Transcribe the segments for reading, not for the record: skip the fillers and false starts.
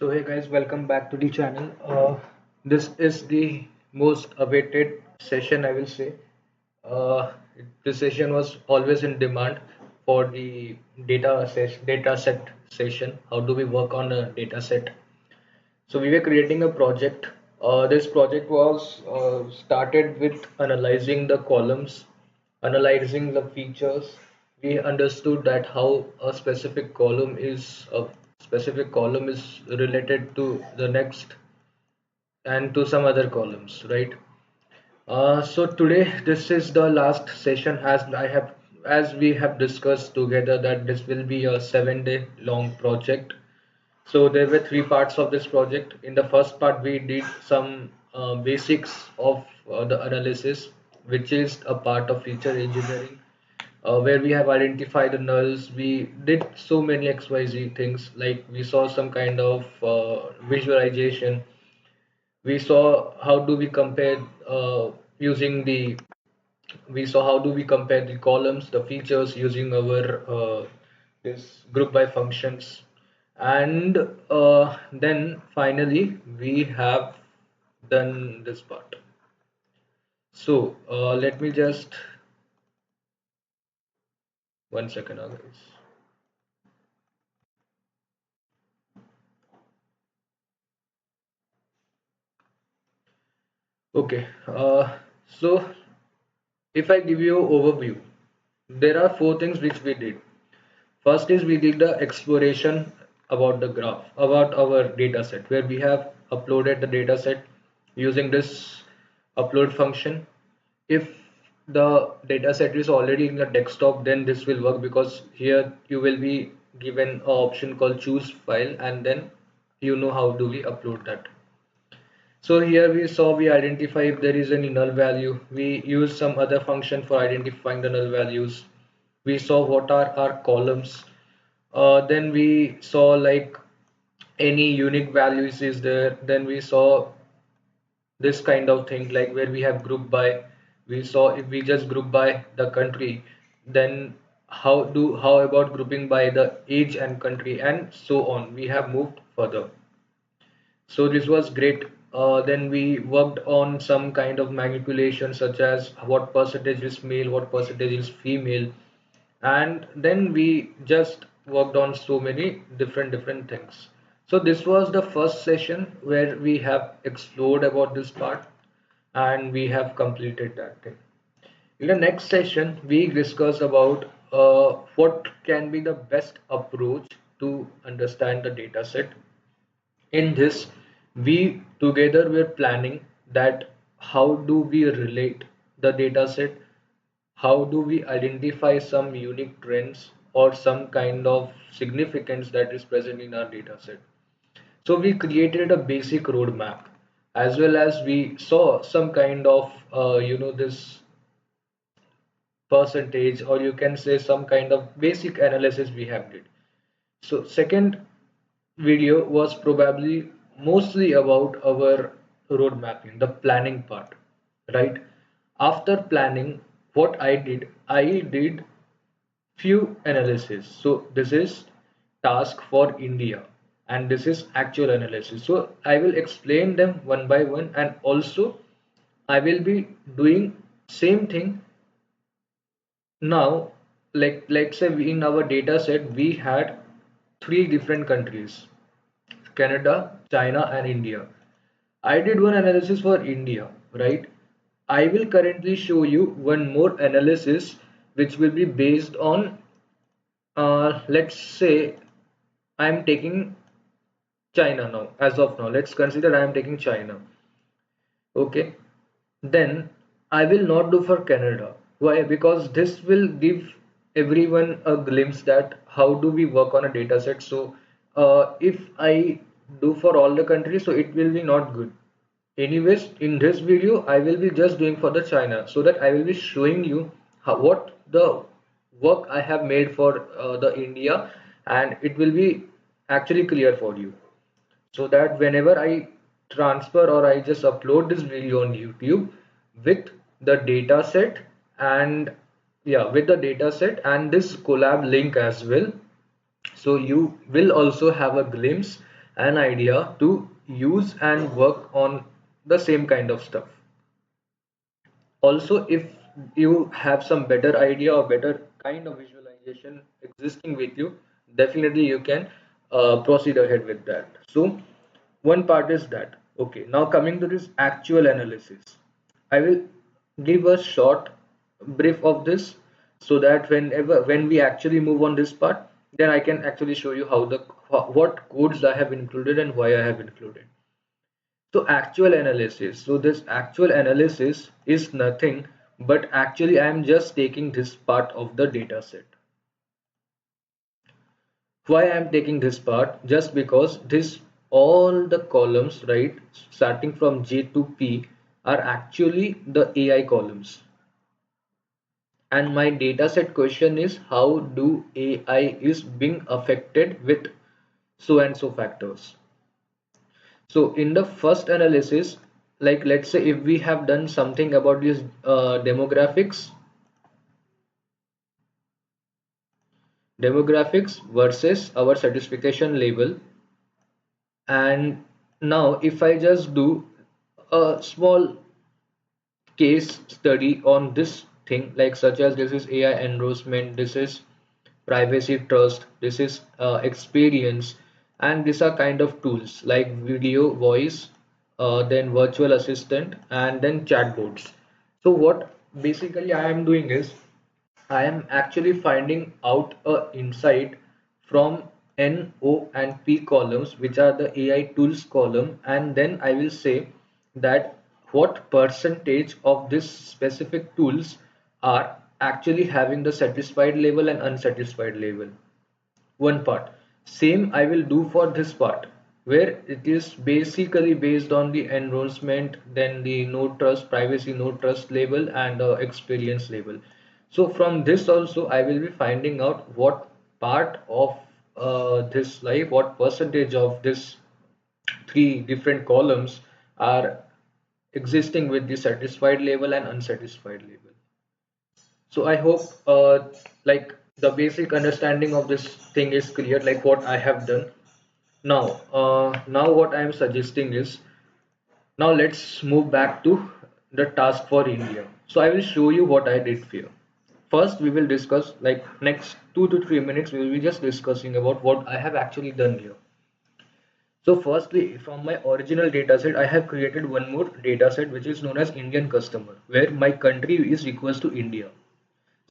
So hey guys, welcome back to the channel. This is the most awaited session, I will say. Uh, this session was always in demand for the data set session. How do we work on a data set? So we were creating a project. This project was started with analyzing the columns, analyzing the features. We understood that how a specific column is related to the next and to some other columns, right? So today this is the last session as we have discussed together that this will be a 7 day long project. So there were three parts of this project. In the first part, we did some basics of the analysis, which is a part of feature engineering, where we have identified the nulls. We did so many XYZ things, like we saw some kind of visualization. We saw how do we compare using the we saw how do we compare the columns, the features using our this group by functions, and then finally we have done this part. So let me just 1 second, guys. Okay, so if I give you overview, there are four things which we did. First is we did the exploration about the graph, about our data set, where we have uploaded the data set using this upload function. If the data set is already in the desktop, then this will work because here you will be given an option called choose file, and then you know how do we upload that. So here we identify if there is any null value. We use some other function for identifying the null values. We saw what are our columns. Then we saw like any unique values is there. Then we saw this kind of thing like where we have group by. We saw if we just group by the country, then how about grouping by the age and country and so on. We have moved further. So this was great. Then we worked on some kind of manipulation such as what percentage is male, what percentage is female, and then we just worked on so many different things. So this was the first session where we have explored about this part and we have completed that thing. In the next session, we discuss about what can be the best approach to understand the data set. In this, we together were planning that how do we relate the data set, how do we identify some unique trends or some kind of significance that is present in our data set. So we created a basic roadmap as well as we saw some kind of this percentage, or you can say some kind of basic analysis we have did. So second video was probably mostly about our road mapping, the planning part, right? After planning, what I did few analysis. So this is task for India and this is actual analysis. So I will explain them one by one, and also I will be doing same thing now. Like let's say in our data set we had three different countries: Canada, China, and India. I did one analysis for India, right? I will currently show you one more analysis which will be based on, let's say, I'm taking China now. As of now, let's consider I am taking China. Okay, then I will not do for Canada. Why? Because this will give everyone a glimpse that how do we work on a data set. So if I do for all the countries, so it will be not good. Anyways, in this video, I will be just doing for the China, so that I will be showing you what the work I have made for the India, and it will be actually clear for you, so that whenever I transfer or I just upload this video on YouTube with the data set, and yeah, with the data set and this collab link as well, so you will also have a glimpse an idea to use and work on the same kind of stuff. Also, if you have some better idea or better kind of visualization existing with you, definitely you can proceed ahead with that. So one part is that. Okay, now coming to this actual analysis, I will give a short brief of this, so that when we actually move on this part, then I can actually show you what codes I have included and why I have included. So actual analysis. So this actual analysis is nothing but actually I am just taking this part of the data set. Why I am taking this part? Just because this all the columns, right, starting from J to P are actually the AI columns. And my data set question is, how do AI is being affected with so and so factors. So in the first analysis, like let's say if we have done something about these demographics versus our satisfaction level, and now if I just do a small case study on this thing, like such as this is AI endorsement, this is privacy trust, this is experience, and these are kind of tools like video, voice, then virtual assistant, and then chatbots. So what basically I am doing is I am actually finding out a insight from N, O, and P columns, which are the AI tools column, and then I will say that what percentage of this specific tools are actually having the satisfied level and unsatisfied level. One part. Same I will do for this part, where it is basically based on the enrollment, then the no trust, privacy, no trust label, and experience label. So from this also I will be finding out what part of this life, what percentage of this three different columns are existing with the satisfied label and unsatisfied label. So I hope like the basic understanding of this thing is clear, like what I have done. Now what I am suggesting is, now let's move back to the task for India. So I will show you what I did here. First, we will discuss, like next 2 to 3 minutes, we will be just discussing about what I have actually done here. So firstly, from my original dataset, I have created one more dataset which is known as Indian customer, where my country is equals to India.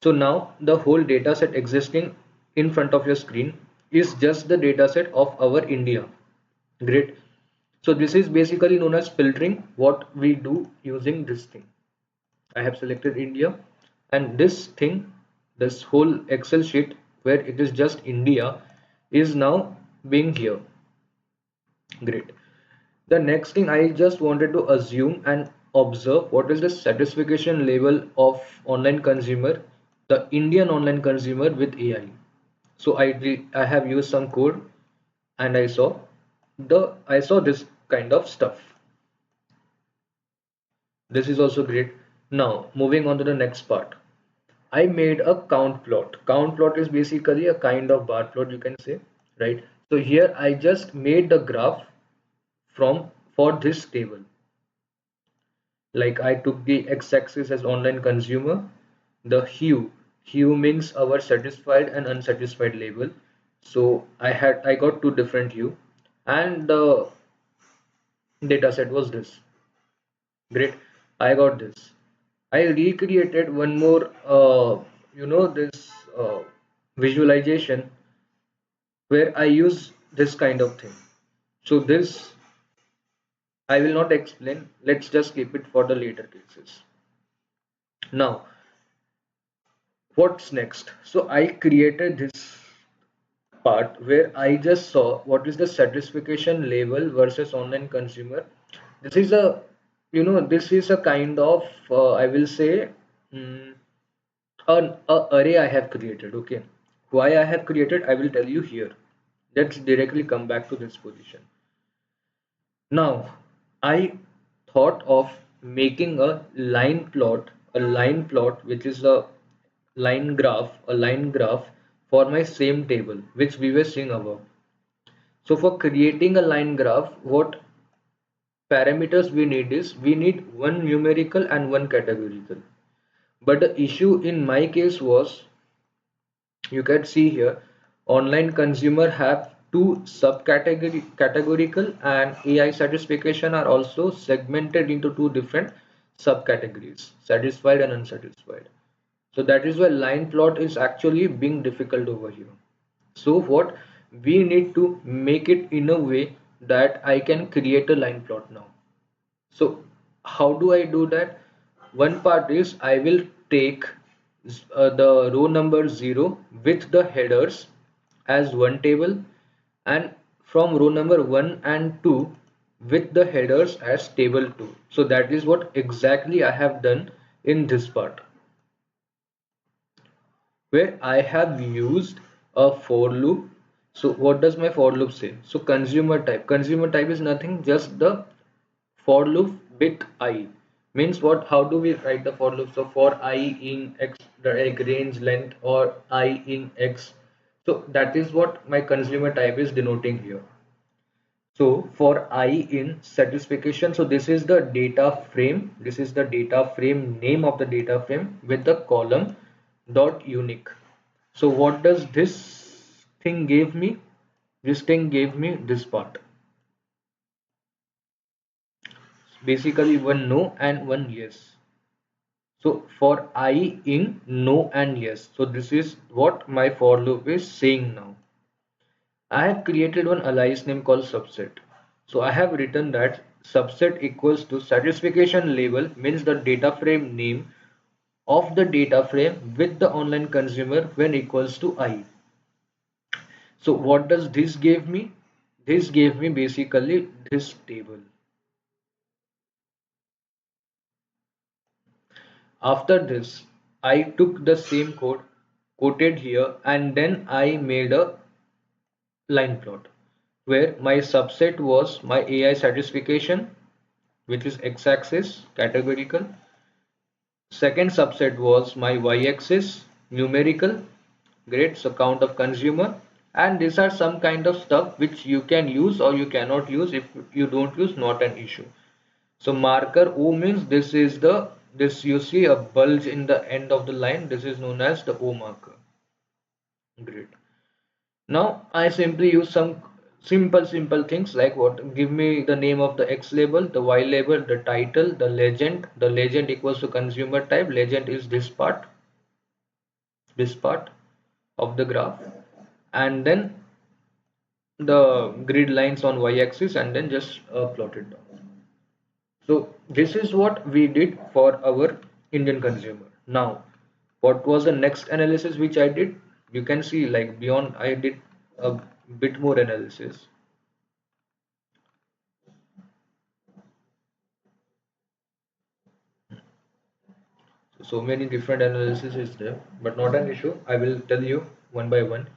So now the whole data set existing in front of your screen is just the data set of our India. Great. So this is basically known as filtering, what we do using this thing. I have selected India, and this thing, this whole Excel sheet where it is just India is now being here. Great. The next thing, I just wanted to assume and observe what is the satisfaction level of online consumer, the Indian online consumer with AI. So I have used some code, and I saw this kind of stuff. This is also great. Now moving on to the next part. I made a count plot. Count plot is basically a kind of bar plot, you can say, right? So here I just made the graph from for this table. Like I took the x-axis as online consumer, the hue means our satisfied and unsatisfied label. So I got two different hue, and the data set was this. Great, I got this. I recreated one more this visualization where I use this kind of thing. So this I will not explain, let's just keep it for the later cases. Now what's next? So I created this part where I just saw what is the satisfaction level versus online consumer. This is a, this is a kind of I will say, mm, an array I have created. Okay, why I have created, I will tell you here. Let's directly come back to this position. Now I thought of making a line plot which is a line graph for my same table which we were seeing above. So for creating a line graph, what parameters we need is we need one numerical and one categorical. But the issue in my case was, you can see here, online consumer have two subcategory categorical, and AI satisfaction are also segmented into two different subcategories, satisfied and unsatisfied. So that is why line plot is actually being difficult over here. So what we need to make it in a way that I can create a line plot now. So how do I do that? One part is I will take the row number 0 with the headers as one table, and from row number 1 and 2 with the headers as table 2. So that is what exactly I have done in this part, where I have used a for loop. So what does my for loop say? So consumer type is nothing, just the for loop with I. Means what? How do we write the for loop? So for I in x, the like range length, or I in x. So that is what my consumer type is denoting here. So for I in satisfaction, so this is the data frame. This is the data frame name of the data frame with the column dot unique. So what does this thing gave me? This thing gave me this part. Basically one no and one yes. So for I in no and yes. So this is what my for loop is saying now. I have created one alias name called subset. So I have written that subset equals to satisfaction label, means the data frame name of the data frame with the online consumer when equals to I. So what does this give me? This gave me basically this table. After this, I took the same code, quoted here, and then I made a line plot where my subset was my AI satisfaction, which is x-axis categorical. Second subset was my y-axis numerical, great, so count of consumer. And these are some kind of stuff which you can use or you cannot use. If you don't use, not an issue. So marker O means this is the, this you see a bulge in the end of the line, this is known as the O marker. Great. Now I simply use some simple things like what, give me the name of the X label, the Y label, the title, the legend equals to consumer type, legend is this part of the graph, and then the grid lines on Y axis, and then just plot it down. So this is what we did for our Indian consumer. Now, what was the next analysis which I did? You can see like beyond I did a bit more analysis. So many different analysis is there, but not an issue. I will tell you one by one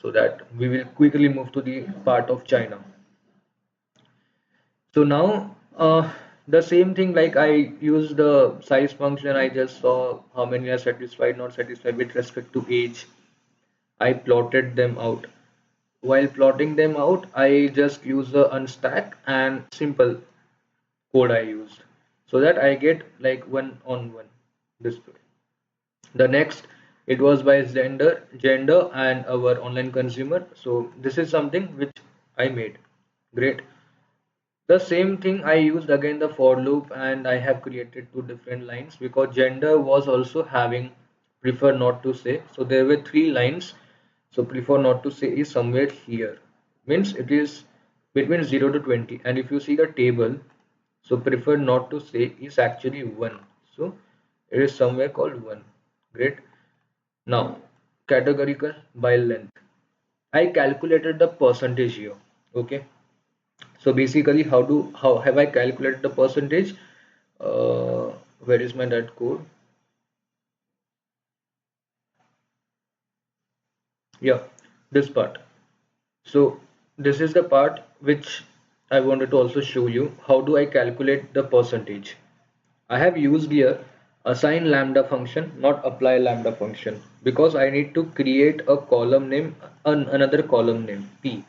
so that we will quickly move to the part of China. So now the same thing, like I use the size function. I just saw how many are satisfied, not satisfied with respect to age. I plotted them out. While plotting them out, I just use the unstack and simple code I used so that I get like one on one display. The next, it was by gender and our online consumer. So this is something which I made. Great. The same thing I used again the for loop, and I have created two different lines because gender was also having prefer not to say. So there were three lines. So prefer not to say is somewhere here. Means it is between 0 to 20. And if you see the table, so prefer not to say is actually 1. So it is somewhere called 1. Great. Now categorical by length. I calculated the percentage here. Okay. So basically, how have I calculated the percentage? Uh, where is my that code? Yeah, this part. So this is the part which I wanted to also show you. How do I calculate the percentage? I have used here assign lambda function, not apply lambda function, because I need to create a column name, another column name P.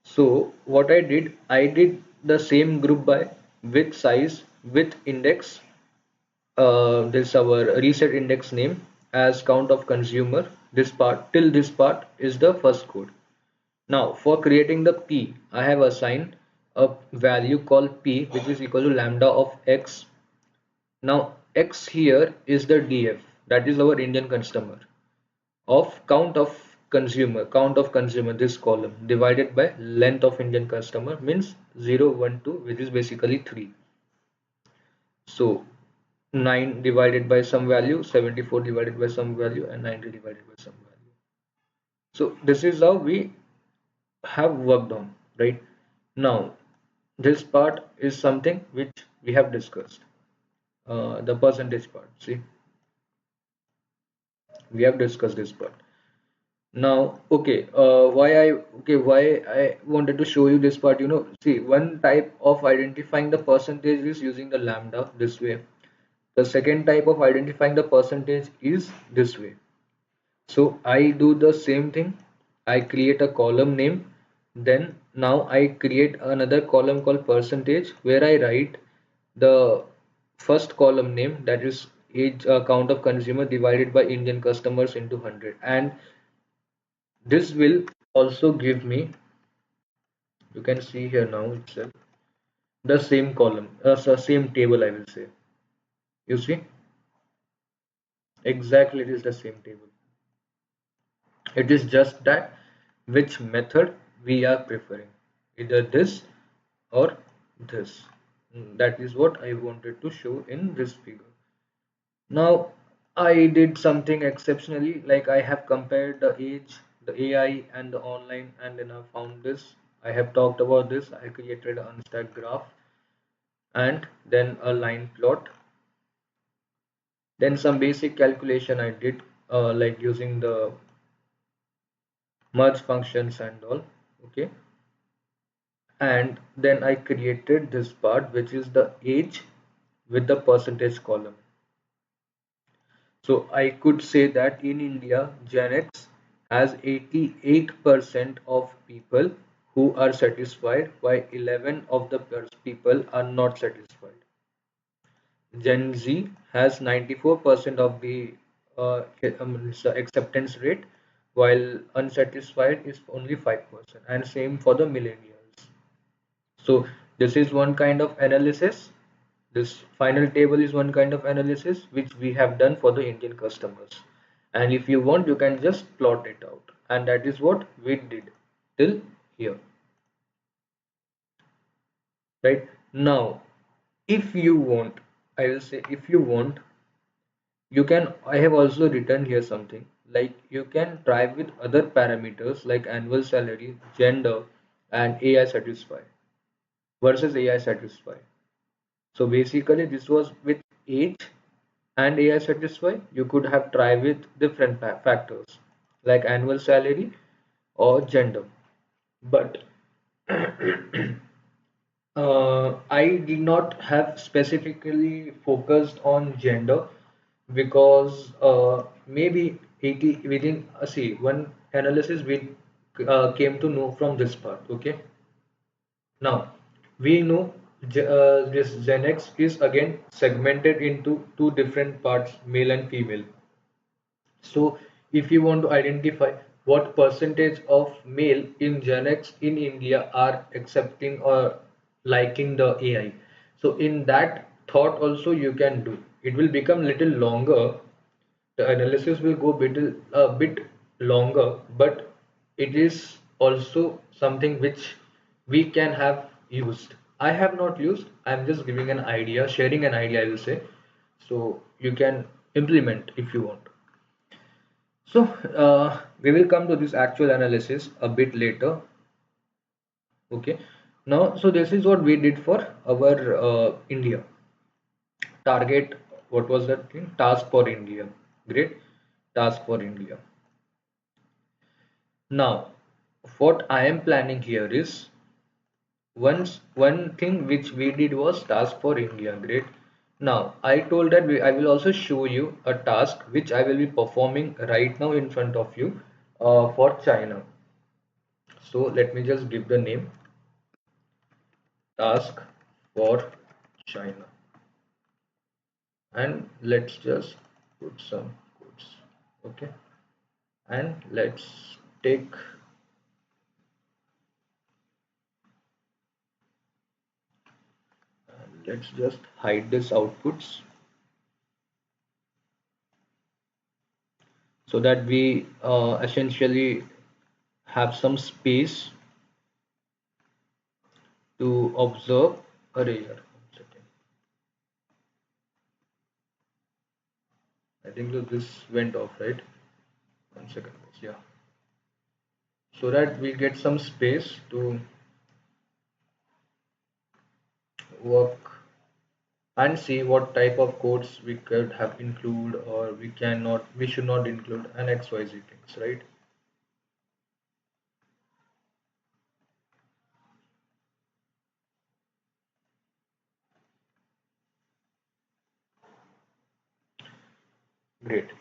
So what I did the same group by with size with index. This our reset index name as count of consumer. This part till this part is the first code. Now for creating the P, I have assigned a value called P, which is equal to lambda of X. Now X here is the DF, that is our Indian customer, of count of consumer, this column divided by length of Indian customer, means 0 1 2, which is basically 3. So 9 divided by some value, 74 divided by some value, and 90 divided by some value. So this is how we have worked on, right? Now this part is something which we have discussed, the percentage part. See, we have discussed this part. Now, okay, why I wanted to show you this part, see, one type of identifying the percentage is using the lambda this way. The second type of identifying the percentage is this way. So I do the same thing. I create a column name. Then now I create another column called percentage, where I write the first column name, that is age, count of consumer divided by Indian customers into 100, and this will also give me, you can see here now itself, the same column, so same table, I will say. You see, exactly it is the same table. It is just that which method we are preferring, either this or this. That is what I wanted to show in this figure. Now I did something exceptionally, like I have compared the age, the AI and the online, and then I found this. I have talked about this. I created an unstacked graph and then a line plot. Then some basic calculation I did, like using the merge functions and all. Okay, and then I created this part, which is the age with the percentage column. So I could say that in India, Gen X has 88% of people who are satisfied, while 11 of the people are not satisfied. Gen Z has 94% of the acceptance rate, while unsatisfied is only 5%, and same for the millennials. So this is one kind of analysis. This final table is one kind of analysis which we have done for the Indian customers. And if you want, you can just plot it out. And that is what we did till here. Right now, if you want, I will say, if you want, you can, I have also written here something like you can try with other parameters like annual salary, gender, and AI satisfy versus AI satisfy. So basically, this was with age and AI satisfy. You could have tried with different factors like annual salary or gender. But I did not have specifically focused on gender because maybe 80 within see one analysis we came to know from this part. Okay, now we know this Gen X is again segmented into two different parts, male and female. So if you want to identify what percentage of male in Gen X in India are accepting or liking the AI, so in that thought also you can do. It will become little longer, the analysis will go a bit longer, but it is also something which we can have used. I have not used, I'm just giving an idea, sharing an idea, I will say. So you can implement if you want. So we will come to this actual analysis a bit later. Okay. Now, so this is what we did for our India target. What was that thing? Task for India. Great. Task for India. Now, what I am planning here is one thing which we did was task for India. Great. Now, I told that I will also show you a task which I will be performing right now in front of you for China. So let me just give the name task for China, and let's just put some codes. Okay, and take let's just hide this outputs so that we essentially have some space to observe. Array here. One second. I think that this went off, right? One second. Yeah. So that we get some space to work and see what type of codes we could have include, or we should not include, and XYZ things, right? Great.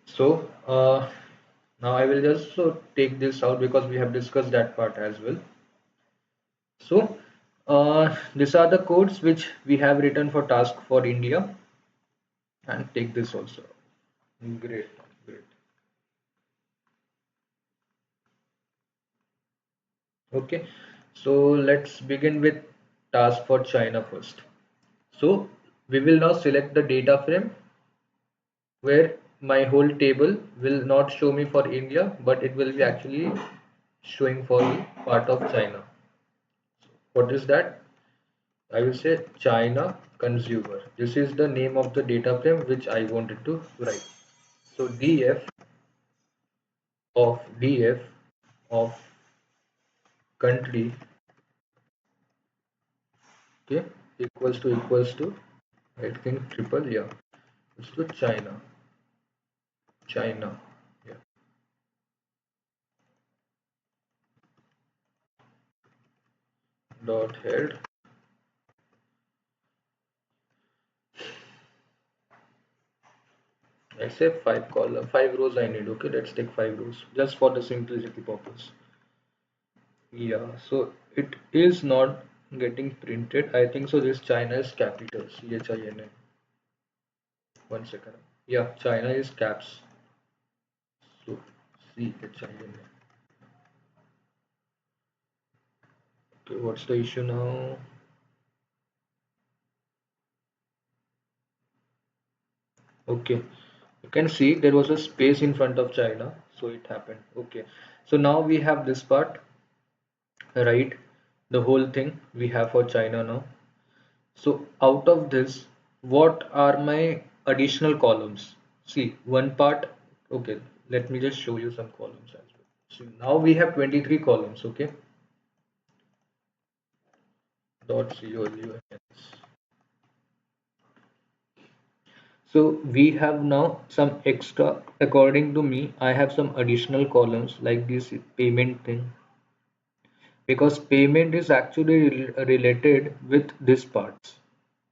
So now I will just take this out because we have discussed that part as well. So these are the codes which we have written for task for India, and take this also. Great, great. Okay, so let's begin with task for China first. So we will now select the data frame where my whole table will not show me for India, but it will be actually showing for the part of China. What is that? I will say China consumer. This is the name of the data frame which I wanted to write. So df of country, okay, equals to I think triple, yeah, equals to China, yeah, dot head. Let's say five rows I need. Okay, let's take 5 rows just for the simplicity purpose. Yeah, so it is not getting printed. I think so. This China is capital China. One second. Yeah, China is caps. So China. Okay, what's the issue now? Okay, you can see there was a space in front of China, so it happened. Okay, so now we have this part, right? The whole thing we have for China now. So out of this, what are my additional columns? See, one part, okay, let me just show you some columns as well. So now we have 23 columns, okay? Dot columns. So we have now some extra, according to me, I have some additional columns like this payment thing, because payment is actually related with this parts,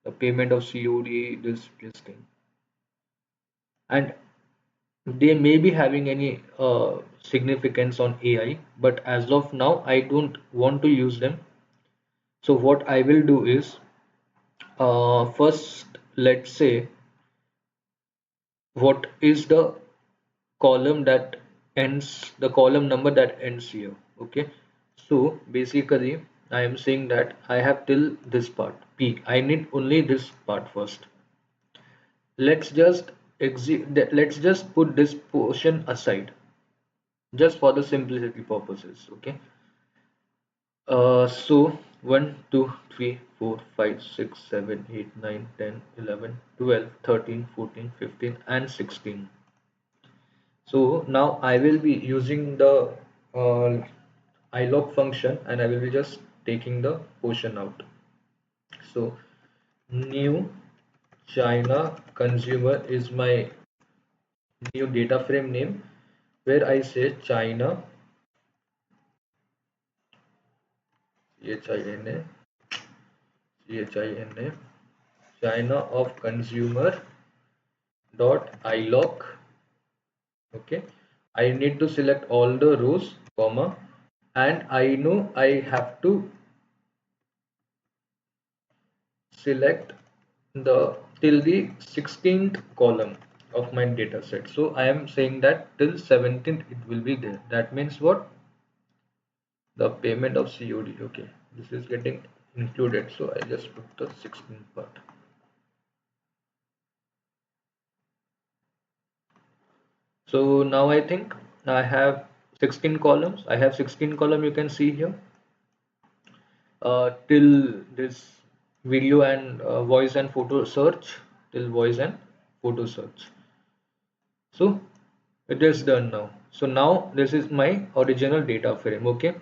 the payment of COD, this thing, and they may be having any significance on AI, but as of now, I don't want to use them. So what I will do is, first, let's say, what is the column number that ends here. Okay. So basically, I am saying that I have till this part, P. I need only this part first. Let's just put this portion aside just for the simplicity purposes. Okay, so 1 2 3 4 5 6 7 8 9 10 11 12 13 14 15 and 16. So now I will be using the ilog function, and I will be just taking the portion out. So new China consumer is my new data frame name, where I say China, China, China, China of consumer dot ilog. Okay, I need to select all the rows, comma, and I know I have to select the till the 16th column of my data set. So I am saying that till 17th it will be there. That means what? The payment of COD. Okay, this is getting included. So I just put the 16th part. So now I think I have 16 columns. I have 16 column, you can see here, till this video and voice and photo search, till voice and photo search. So it is done now. So now this is my original data frame. Okay.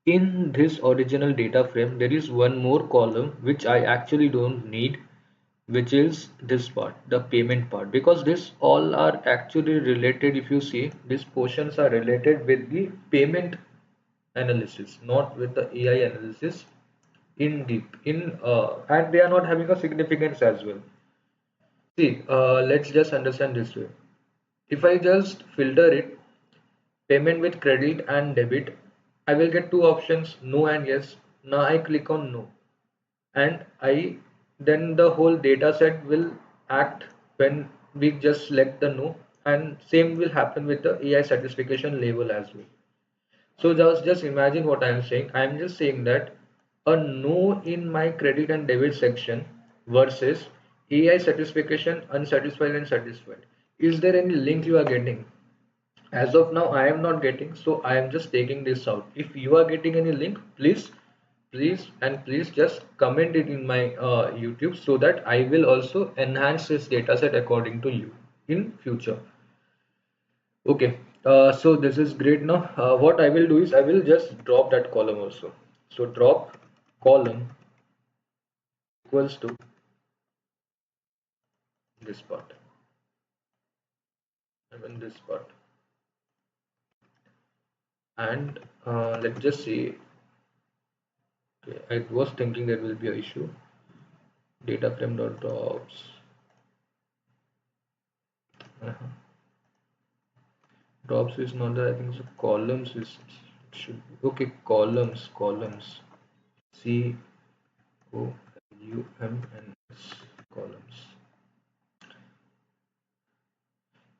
In this original data frame, there is one more column which I actually don't need, which is this part, the payment part, because this all are actually related. If you see, these portions are related with the payment analysis, not with the AI analysis in deep in and they are not having a significance as well. See, let's just understand this way. If I just filter it, payment with credit and debit, I will get two options, no and yes. Now I click on no, and I then the whole data set will act when we just select the no, and same will happen with the AI certification label as well. So just imagine what I am saying. I am just saying that a no in my credit and debit section versus AI certification unsatisfied and satisfied. Is there any link you are getting? As of now I am not getting, so I am just taking this out. If you are getting any link, please just comment it in my YouTube, so that I will also enhance this dataset according to you in future. Okay, so this is great. Now what I will do is I will just drop that column also. So drop column equals to this part, I mean this part, and let's just see. Okay, I was thinking there will be a issue. Data frame dot drops. Uh-huh. Drops is not there. I think so. Columns is should be okay. Columns. C O U M N S columns.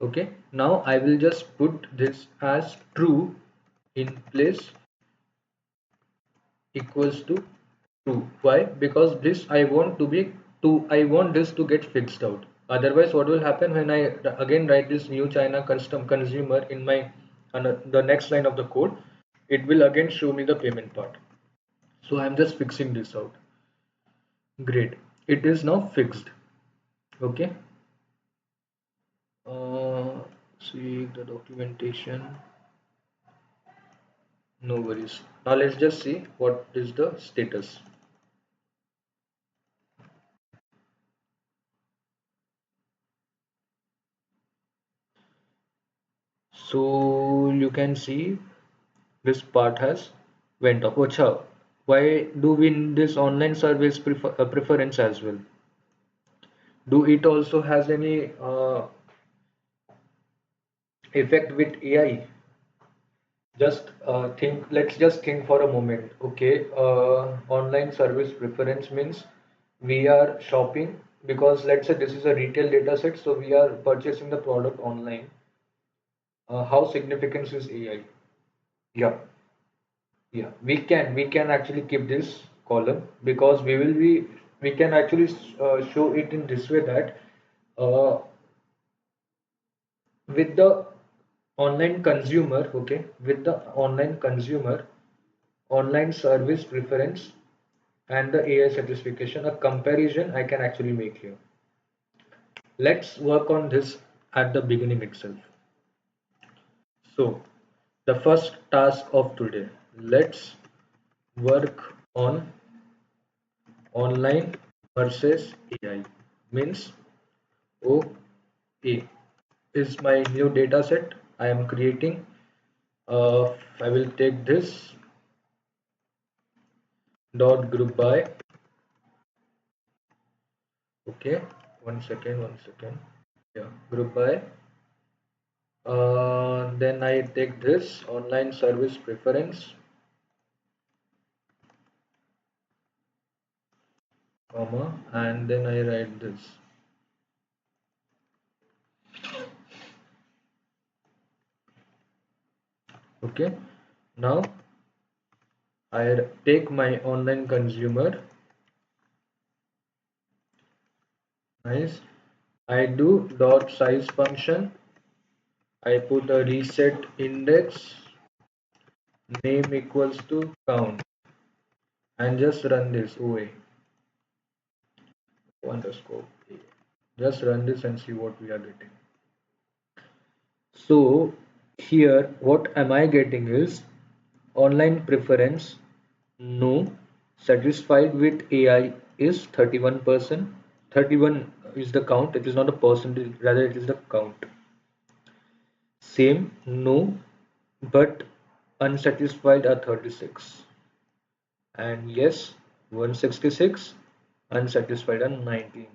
Okay. Now I will just put this as true in place equals to true. Why? Because this I want to be to I want this to get fixed out. Otherwise, what will happen when I again write this new China custom consumer in my the next line of the code? It will again show me the payment part. So I'm just fixing this out. Great. It is now fixed. Okay. See the documentation. No worries. Now let's just see what is the status. So you can see this part has went up. Acha, why do we need this online service preference as well? Do it also has any effect with AI? Just think, let's just think for a moment. Okay, online service preference means we are shopping, because let's say this is a retail data set, so we are purchasing the product online. How significant is AI? Yeah, yeah, we can actually keep this column, because we can actually show it in this way that uh, with the online consumer, okay, with the online consumer, online service preference and the AI certification, a comparison I can actually make here. Let's work on this at the beginning itself. So, the first task of today, let's work on online versus AI. Means OA is my new data set I am creating. I will take this dot group by. Okay, one second. Yeah, group by Then I take this online service preference, comma, and then I write this. Okay. Now I take my online consumer. Nice. I do dot size function. I put a reset index, name equals to count, and just run this OA underscore A. Just run this and see what we are getting. So here what am I getting is online preference no, satisfied with AI is 31%. 31 is the count, it is not a percentage, rather it is the count. Same no, but unsatisfied are 36. And yes, 166, unsatisfied are 19.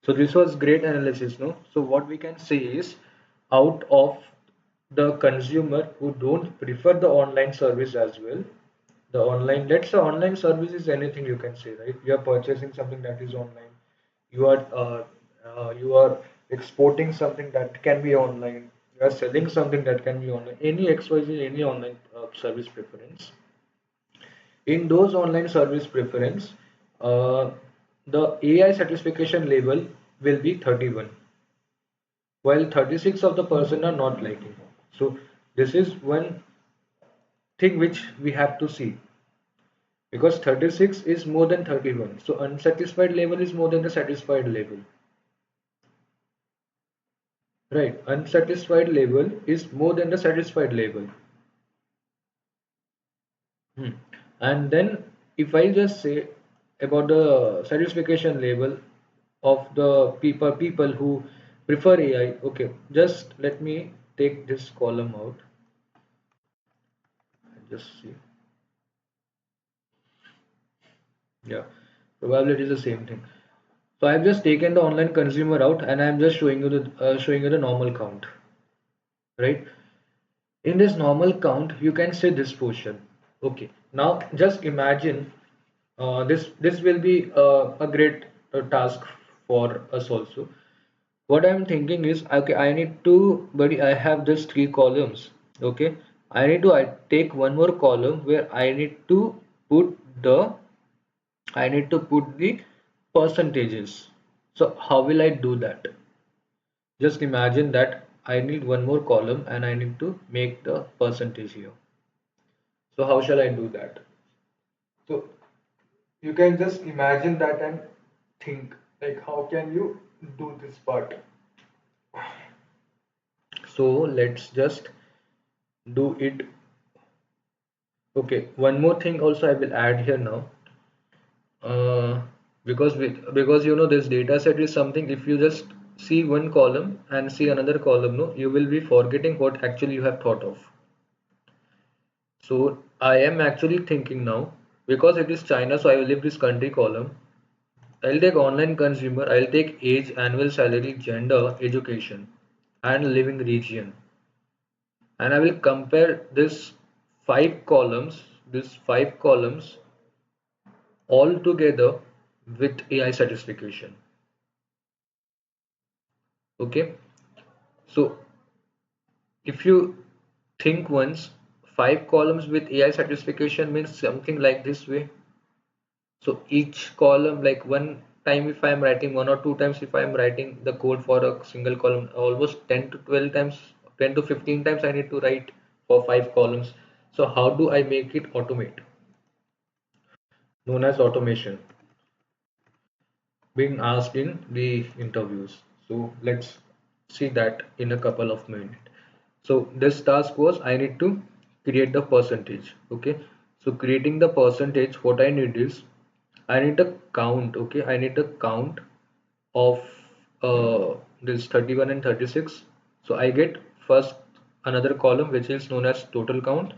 So this was great analysis, no? So what we can say is out of the consumer who don't prefer the online service as well, the online, let's say online service is anything you can say, right? You are purchasing something that is online. You are exporting something that can be online. You are selling something that can be online. Any XYZ, any online service preference. In those online service preference, uh, the AI satisfaction level will be 31, while 36 of the person are not liking. So this is one thing which we have to see, because 36 is more than 31. So unsatisfied level is more than the satisfied level. Right, unsatisfied level is more than the satisfied level. Hmm. And then if I just say about the satisfaction level of the people who prefer AI, okay, just let me take this column out and just see. Yeah, probably it is the same thing. So I've just taken the online consumer out and I'm just showing you the normal count, right? In this normal count, you can say this portion. Okay, now just imagine this will be a great task for us also. What I'm thinking is, okay, I need to, buddy, I have this three columns. Okay, I take one more column where put the I need to put the percentages. So how will I do that? Just imagine that I need one more column and I need to make the percentage here. So how shall I do that? So you can just imagine that and think like how can you do this part. So let's just do it. Okay, one more thing also I will add here now. uh, because you know this data set is something, if you just see one column and see another column, no, you will be forgetting what actually you have thought of. So I am actually thinking now, because it is China, so I will leave this country column. I'll take online consumer, I'll take age, annual salary, gender, education, and living region. And I will compare these five columns all together with AI satisfaction. Okay. So if you think once, five columns with AI satisfaction means something like this way. So each column, like one time if I am writing, one or two times if I am writing the code for a single column, almost 10 to 12 times, 10 to 15 times I need to write for five columns. So how do I make it automate? Known as automation, being asked in the interviews. So let's see that in a couple of minutes. So this task was, I need to create the percentage. Okay, so creating the percentage, what I need is, I need a count. Okay, I need a count of this 31 and 36. So I get first another column which is known as total count,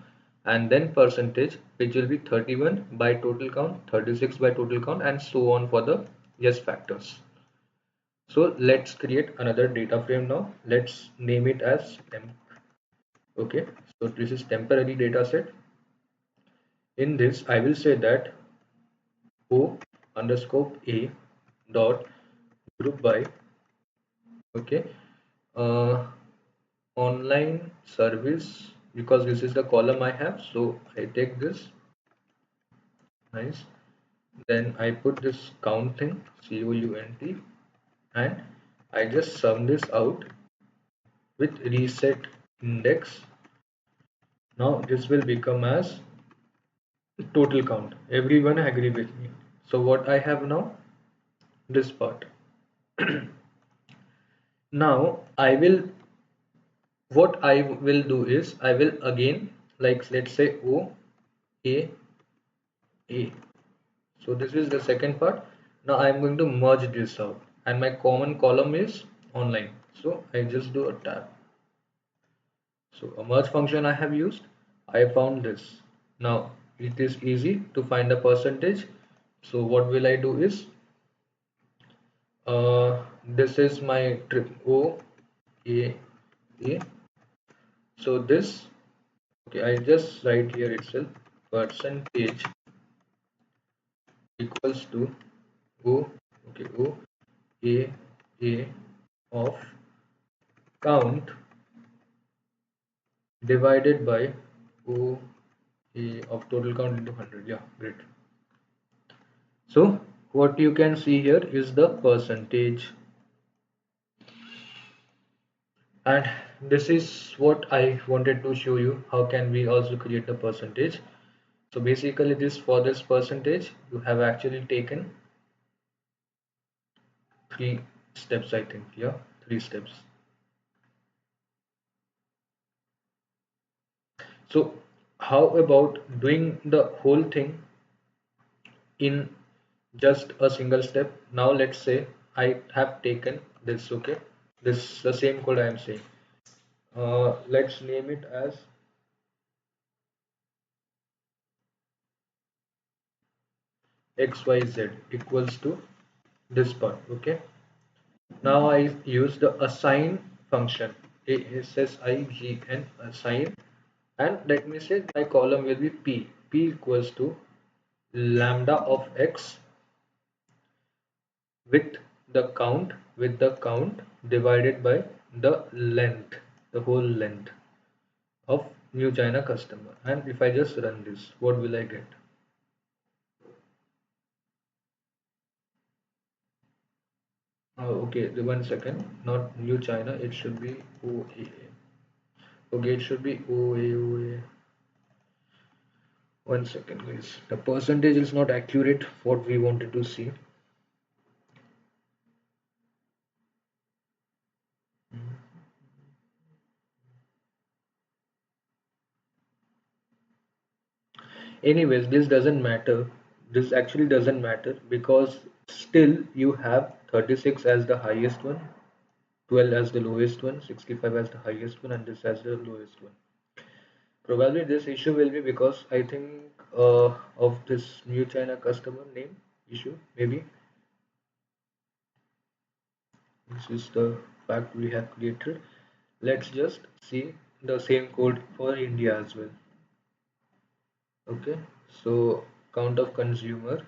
and then percentage, which will be 31 by total count, 36 by total count, and so on for the yes factors. So let's create another data frame now. Let's name it as temp. Okay, so this is temporary data set. In this, I will say that O underscore A dot group by, okay, uh, online service, because this is the column I have. So I take this, nice. Then I put this count thing, COUNT, and I just sum this out with reset index. Now this will become as total count. Everyone agree with me. So what I have now, this part. Now I will, what I will do is I will again, like let's say O A A. So this is the second part. Now I am going to merge this out, and my common column is online. So I just do a tab. So a merge function I have used. I found this. Now it is easy to find a percentage. So what will I do is, this is my trip O A A. So this, okay, I just write here itself, percentage equals to O, okay, O A of count divided by O A of total count into 100. Yeah, great. So what you can see here is the percentage, and this is what I wanted to show you. How can we also create the percentage? So basically this, for this percentage you have actually taken 3 steps, I think. Yeah, 3 steps. So how about doing the whole thing in just a single step? Now let's say I have taken this, okay, this the same code I am saying. Let's name it as xyz equals to this part, okay. Now I use the assign function, ASSIGN, assign, and let me say my column will be p equals to lambda of x with the count divided by the length, the whole length of new China customer. And if I just run this, what will I get? Okay, the 1 second, not new China, it should be OAA. Okay, it should be OA. 1 second, guys. The percentage is not accurate what we wanted to see. Anyways, this doesn't matter. This actually doesn't matter because still you have 36 as the highest one, 12 as the lowest one, 65 as the highest one, and this as the lowest one. Probably this issue will be because I think of this new China customer name issue. Maybe this is the fact we have created. Let's just see the same code for India as well. Okay, so count of consumer,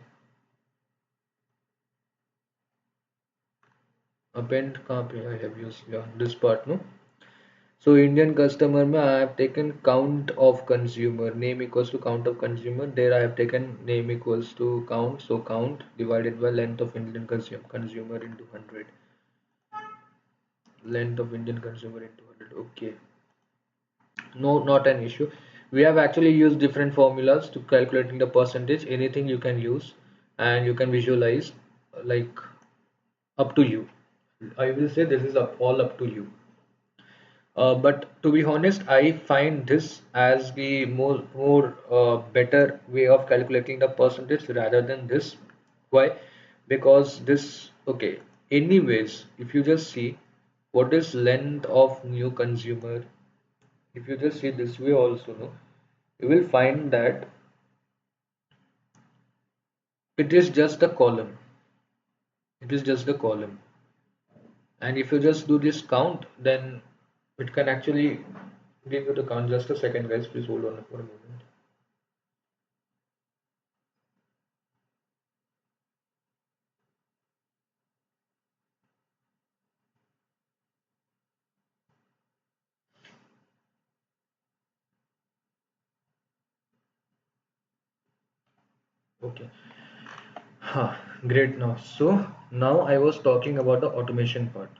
append कहाँ पे I have used, yeah, this part, no. So Indian customer में I have taken count of consumer, name equals to count of consumer. There I have taken name equals to count, so count divided by length of Indian consumer into 100. Length of Indian consumer into 100. Okay, no, not an issue. We have actually used different formulas to calculating the percentage. Anything you can use, and you can visualize, like, up to you. I will say this is all up to you. But to be honest, I find this as the more better way of calculating the percentage rather than this. Why? Because this, okay. Anyways, if you just see what is length of new consumer, if you just see this way also, no, you will find that it is just a column. It is just the column. And if you just do this count, then it can actually give you the count. Just a second, guys, please hold on for a moment. Okay. Huh, great. Now, so now I was talking about the automation part.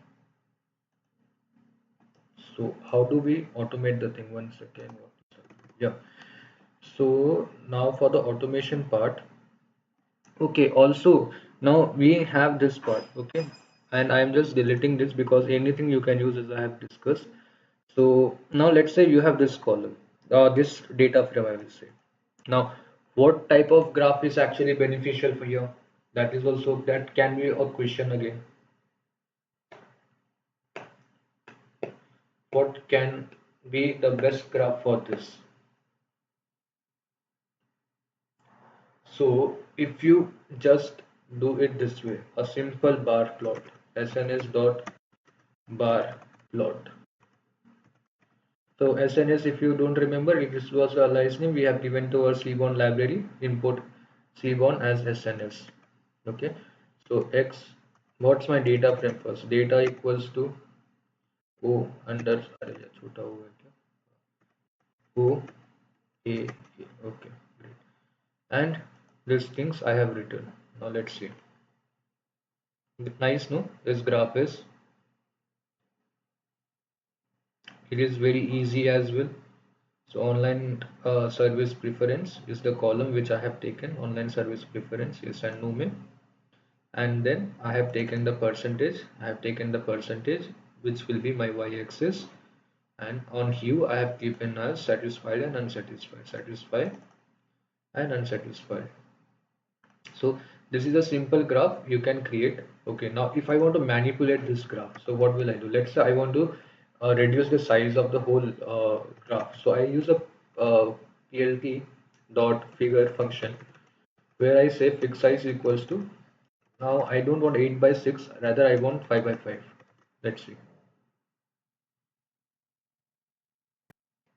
So how do we automate the thing? One second. Yeah. So now for the automation part, okay. Also, now we have this part. Okay, and I am just deleting this because anything you can use as I have discussed. So now let's say you have this column, this data frame, I will say. Now, what type of graph is actually beneficial for you? That is also that can be a question again. What can be the best graph for this? So if you just do it this way, a simple bar plot, SNS dot bar plot. So SNS, if you don't remember, if this was a listening, we have given to our Seaborn library, import Seaborn as SNS. Okay. So X, what's my data frame first? Data equals to O under, अरे यार, छोटा O है क्या? O A A. Okay, great. And these things I have written. Now let's see. Nice, no? This graph is, it is very easy as well. So online service preference is the column which I have taken. Online service preference is and name, and then I have taken the percentage. I have taken the percentage which will be my y-axis, and on hue I have given as satisfied and unsatisfied, satisfied and unsatisfied. So this is a simple graph you can create. Okay, now if I want to manipulate this graph, so what will I do? Let's say I want to reduce the size of the whole graph. So I use a plt dot figure function where I say fixed size equals to, now I don't want 8 by 6, rather I want 5 by 5. Let's see,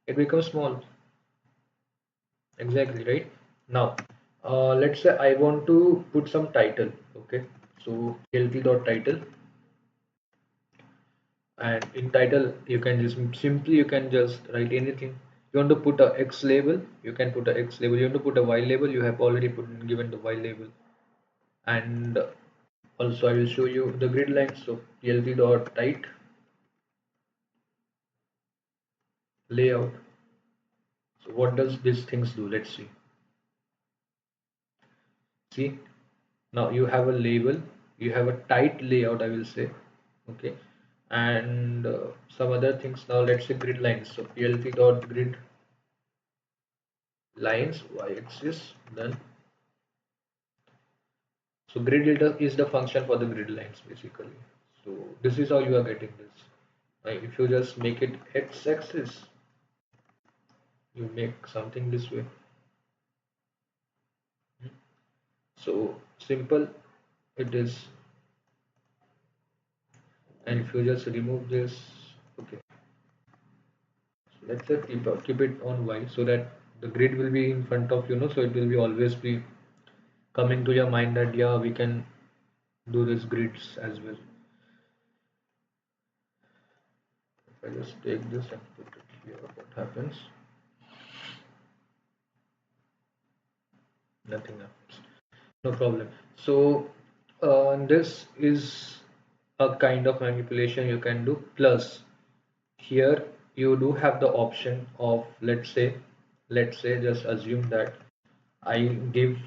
it becomes small. Exactly, right? Now let's say I want to put some title. Okay, so plt dot title, and in title you can just simply you can just write anything. You want to put a x label, you can put a x label. You want to put a y label, you have already put given the y label. And also I will show you the grid lines. So plt dot tight layout. So what does these things do? Let's see. Now you have a label, you have a tight layout, I will say. Okay, and some other things. Now let's say grid lines. So plt dot grid lines y-axis, then so grid data is the function for the grid lines basically. So this is how you are getting this. If you just make it x-axis, you make something this way. So simple it is. And if you just remove this, okay. So let's say keep it on y so that the grid will be in front of so it will be always be coming to your mind that yeah, we can do this grids as well. If I just take this and put it here, what happens? Nothing happens. No problem. So this is a kind of manipulation you can do. Plus here you do have the option of, let's say just assume that I give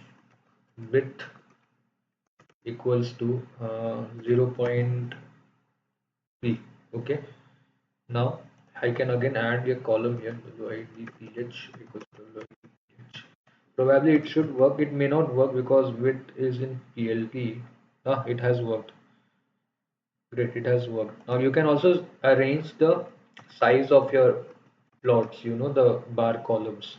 width equals to 0.3. Okay, now I can again add a column here, width equals to width. Probably it should work, it may not work because width is in plt. It has worked. Great, it has worked. Now you can also arrange the size of your plots, the bar columns.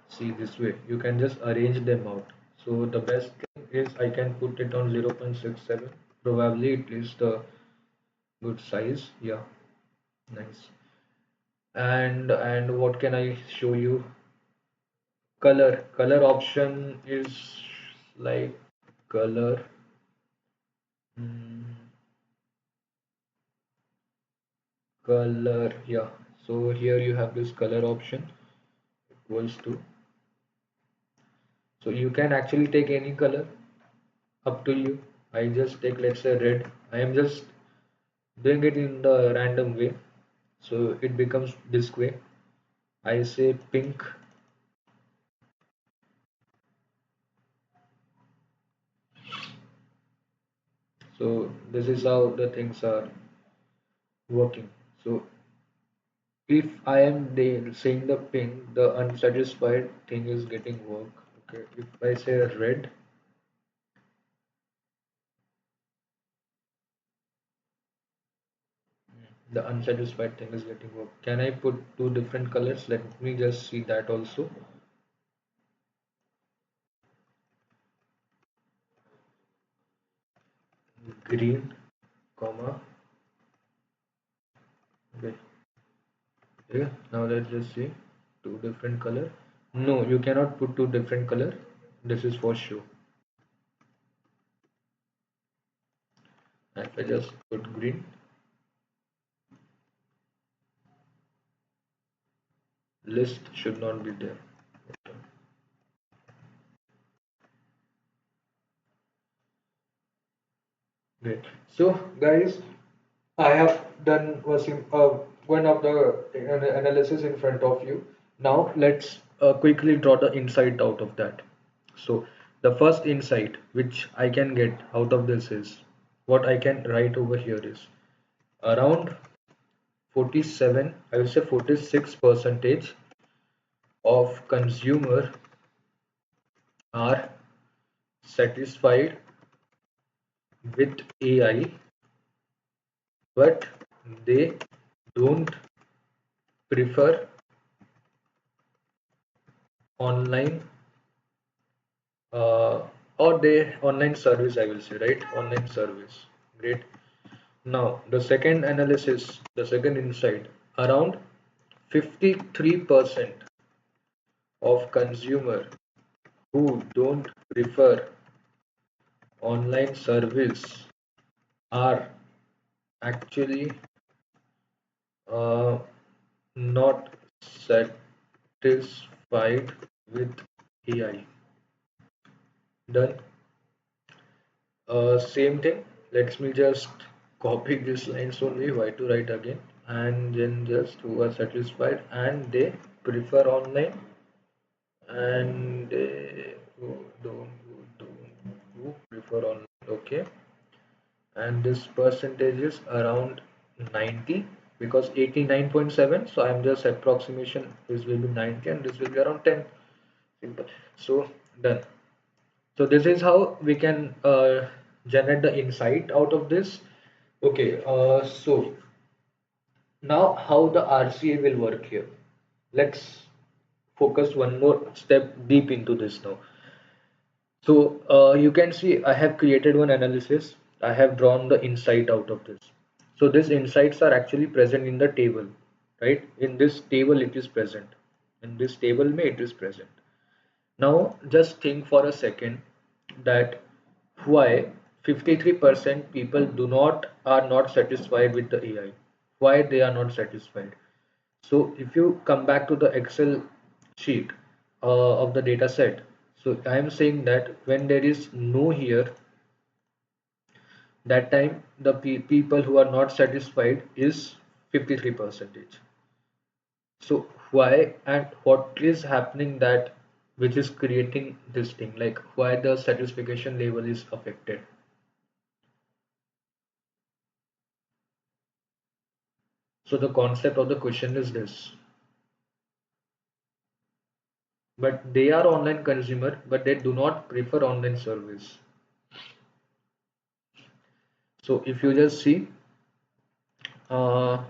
See, this way you can just arrange them out. So the best thing is I can put it on 0.67. Probably it is the good size. Yeah, nice. And what can I show you? Color option is like color. mm, Color, yeah. So here you have this color option equals to. So you can actually take any color, up to you. I just take, let's say, red. I am just doing it in the random way, so it becomes this way. I say pink. So this is how the things are working. So if I am saying the pink, the unsatisfied thing is getting work. Okay. If I say red, the unsatisfied thing is getting work. Can I put two different colors? Let me just see that also. Green, comma. Okay. Yeah. Now let's just see two different color. No, you cannot put two different color. This is for show. If I just put green, list should not be there. Great. So guys, I have done one of the analysis in front of you. Now let's quickly draw the insight out of that. So the first insight which I can get out of this is what I can write over here is around 47, I will say 46 percentage of consumer are satisfied with AI, but they don't prefer online uh, or they online service, I will say, right? Online service. Great. Now the second analysis, the second insight, around 53% of consumer who don't prefer online service are actually uh, not satisfied with AI. Done. Same thing. Let me just copy these lines only. Why to write again? And then just who are satisfied and they prefer online and who prefer online. Okay. And this percentage is around 90 because 89.7. So I'm just approximation. This will be 90 and this will be around 10. Simple. So done. So this is how we can generate the insight out of this. Okay, so now how the RCA will work here. Let's focus one more step deep into this now. So you can see I have created one analysis. I have drawn the insight out of this. So these insights are actually present in the table, right? In this table it is present. In this table may it is present. Now just think for a second that why 53% people do not are not satisfied with the AI. Why they are not satisfied? So if you come back to the Excel sheet of the data set, so I am saying that when there is no here, that time the people who are not satisfied is 53 percentage. So why and what is happening that which is creating this thing, like why the satisfaction level is affected? So the concept of the question is this, but they are online consumer but they do not prefer online service. So if you just see uh,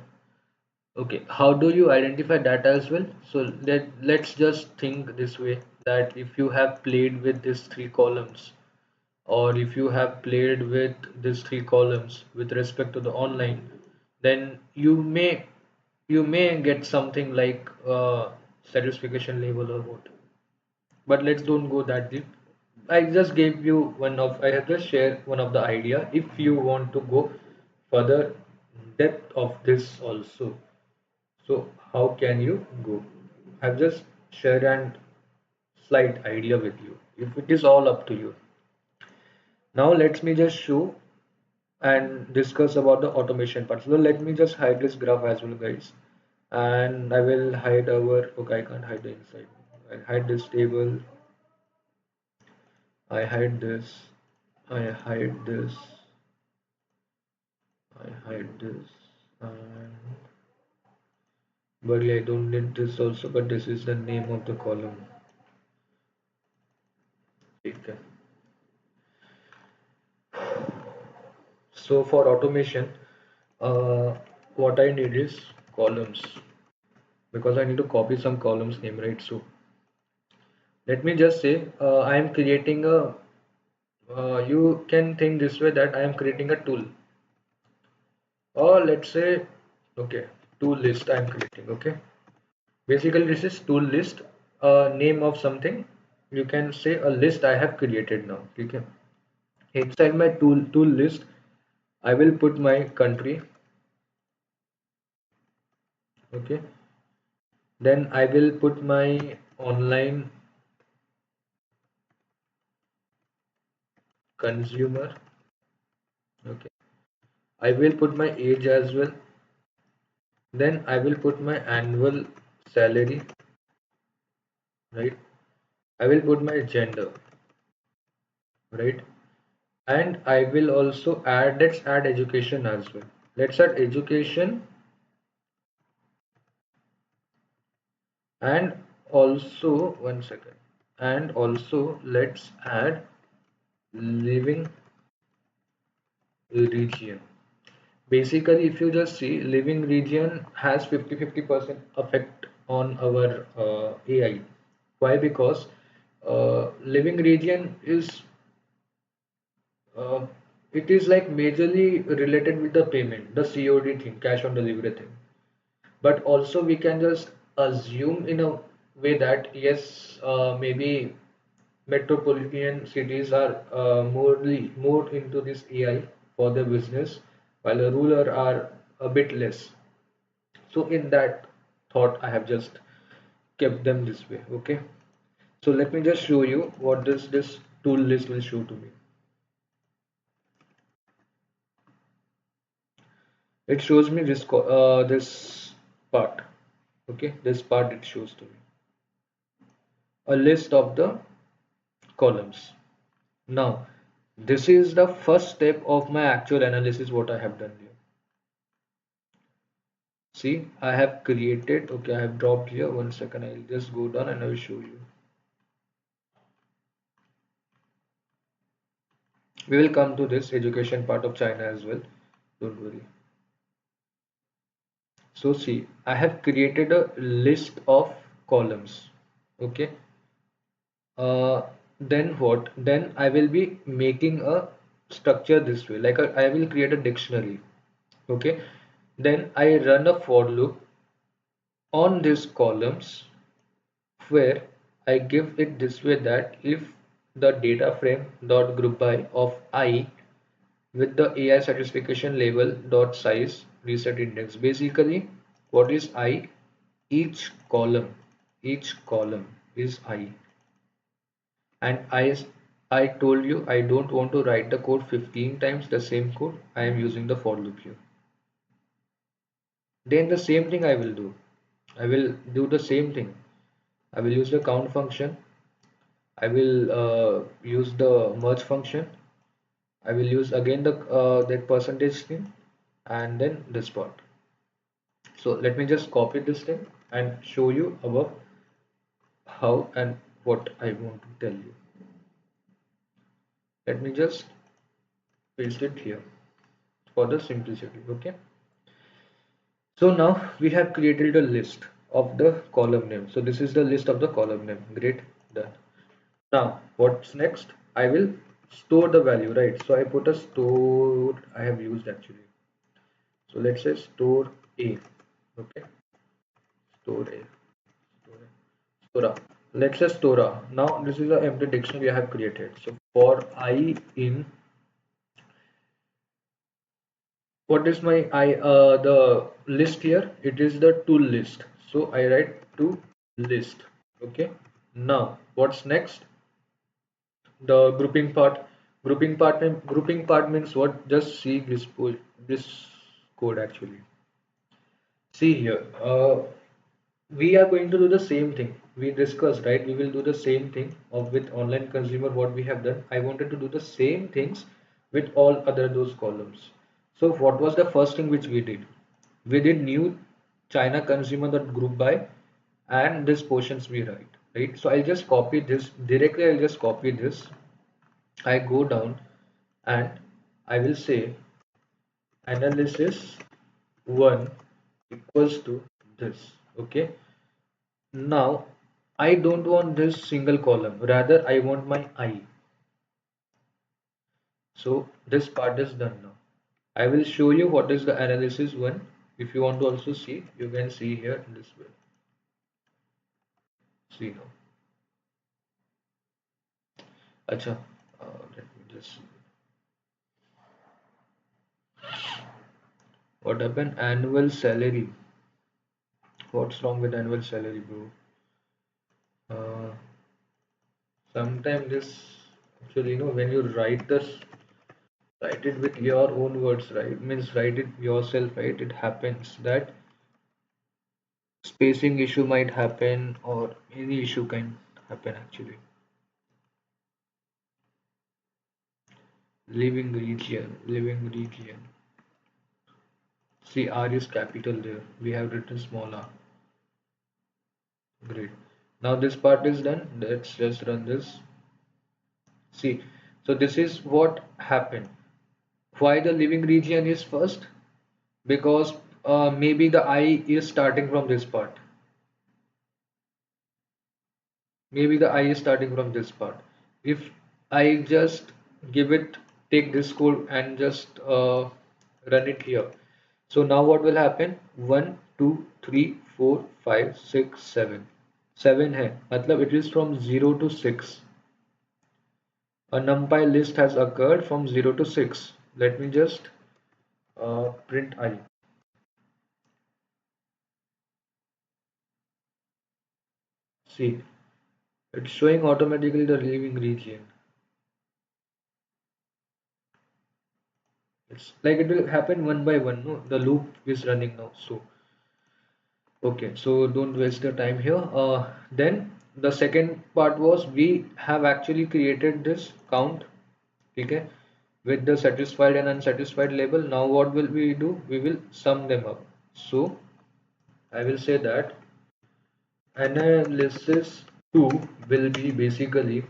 okay, how do you identify data as well? So let's just think this way, that if you have played with these three columns, or if you have played with these three columns with respect to the online, then you may get something like satisfaction level or what. But let's don't go that deep. I have just shared one of the idea. If you want to go further depth of this also, so how can you go? I've just shared an slight idea with you. If it is all up to you. Now let me just show and discuss about the automation part. So let me just hide this graph as well, guys. And I will hide our, okay, I can't hide the inside. I hide this table. I hide this. I hide this. I hide this. And but I don't need this also, but this is the name of the column. Okay. So for automation, uh, what I need is columns, because I need to copy some columns name, right? So let me just say I am creating a, you can think this way, that I am creating a tool, or let's say, okay, tool list I am creating. Okay, basically this is tool list, name of something. You can say a list I have created now. Okay, inside my tool list I will put my country. Okay, then I will put my online consumer. Okay, I will put my age as well. Then I will put my annual salary, right? I will put my gender, right? And I will also add, let's add education as well. Let's add education, and also, one second, and also let's add living region. Basically, if you just see, living region has 50-50% effect on our AI. Why? Because living region is, uh, it is like majorly related with the payment, the COD thing, cash on delivery thing. But also we can just assume in a way that yes, maybe metropolitan cities are more into this AI for their business, while the rural are a bit less. So in that thought, I have just kept them this way. Okay. So let me just show you what this tool list will show to me. It shows me this part. Okay, this part it shows to me a list of the columns. Now, this is the first step of my actual analysis what I have done here. See, I have created, okay, I have dropped here. One second, I'll just go down and I will show you. We will come to this education part of China as well. Don't worry. So see, I have created a list of columns. Okay. Then what? Then I will be making a structure this way. Like I will create a dictionary. Okay. Then I run a for loop on these columns, where I give it this way, that if the data frame dot group by of I with the AI satisfaction level dot size reset index. Basically, what is I? Each column, each column is I. And I told you I don't want to write the code 15 times the same code. I am using the for loop here. Then the same thing I will do. I will do the same thing. I will use the count function. I will use the merge function. I will use again the that percentage thing, and then this part. So let me just copy this thing and show you above how and what I want to tell you. Let me just paste it here for the simplicity. Okay. So now we have created a list of the column name. So this is the list of the column name. Great, done. Now what's next? I will store the value, right? So I put a store I have used actually. So let's say store A. Okay, store A, store A, store A. Let's say store A. Now this is an empty dictionary I have created. So for I in, what is my I the list here? It is the tool list. So I write to list. Okay. Now what's next? The grouping part means what? Just see this code actually. See here. We are going to do the same thing we discussed, right? We will do the same thing of with online consumer what we have done. I wanted to do the same things with all other those columns. So what was the first thing which we did? We did new China consumer dot group by, and this portions we write, right? So I'll just copy this directly. I'll just copy this. I go down and I will say analysis 1 equals to this. Okay. Now I don't want this single column, rather I want my I. So this part is done now. I will show you what is the analysis one. If you want to also see, you can see here in this way. See now. Acha, let me just see. What happened? Annual salary. What's wrong with annual salary, bro? Uh, Sometimes this actually, when you write it with your own words, right? Means write it yourself, right? It happens that spacing issue might happen or any issue can happen actually. Living region. See, R is capital there. We have written small r. Great. Now this part is done. Let's just run this. See, so this is what happened. Why the living region is first? Because maybe the I is starting from this part. Maybe the I is starting from this part. If I just give it, take this code and just run it here. So now what will happen? 1, 2, 3, 4, 5, 6, 7. 7 है मतलब it is from 0 to 6. A numpy list has occurred from 0 to 6. Let me just print I. See, it's showing automatically the living region. It's like it will happen one by one. No, the loop is running now. So okay, so don't waste the time here. Then the second part was we have actually created this count, okay, with the satisfied and unsatisfied label. Now what will we do? We will sum them up. So I will say that analysis 2 will be basically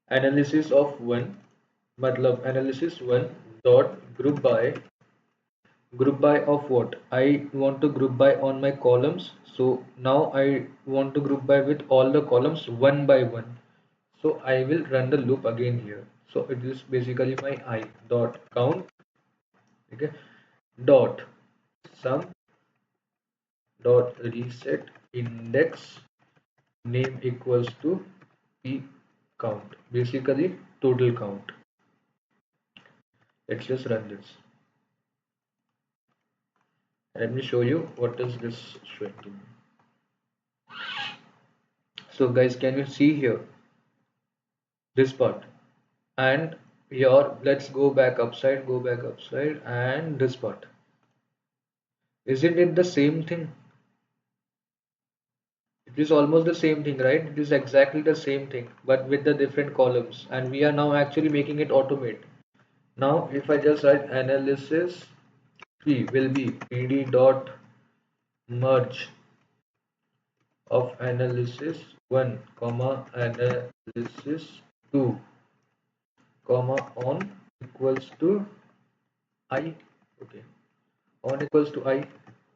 analysis of 1, matlab analysis 1 dot group by of what? I want to group by on my columns. So now I want to group by with all the columns one by one. So I will run the loop again here. So it is basically my I dot count, okay, dot sum dot reset index name equals to p count. Basically total count. Let's just run this. Let me show you what is this showing to me. So guys, can you see here this part? And your, let's go back upside, and this part, isn't it the same thing? It is almost the same thing, right? It is exactly the same thing but with the different columns, and we are now actually making it automate. Now if I just write analysis 3 will be pd dot merge of analysis 1 comma analysis 2 comma on equals to I. Okay, on equals to I.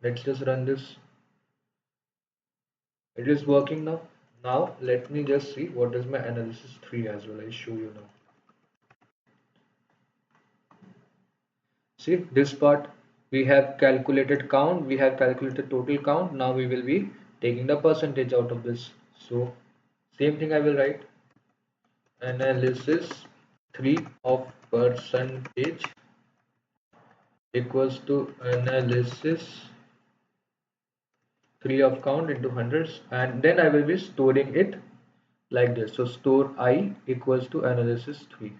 Let's just run this. It is working now. Now let me just see what is my analysis 3 as well. I'll show you now. See this part, we have calculated count, we have calculated total count. Now we will be taking the percentage out of this. So same thing I will write, analysis 3 of percentage equals to analysis 3 of count into hundreds, and then I will be storing it like this. So store I equals to analysis 3,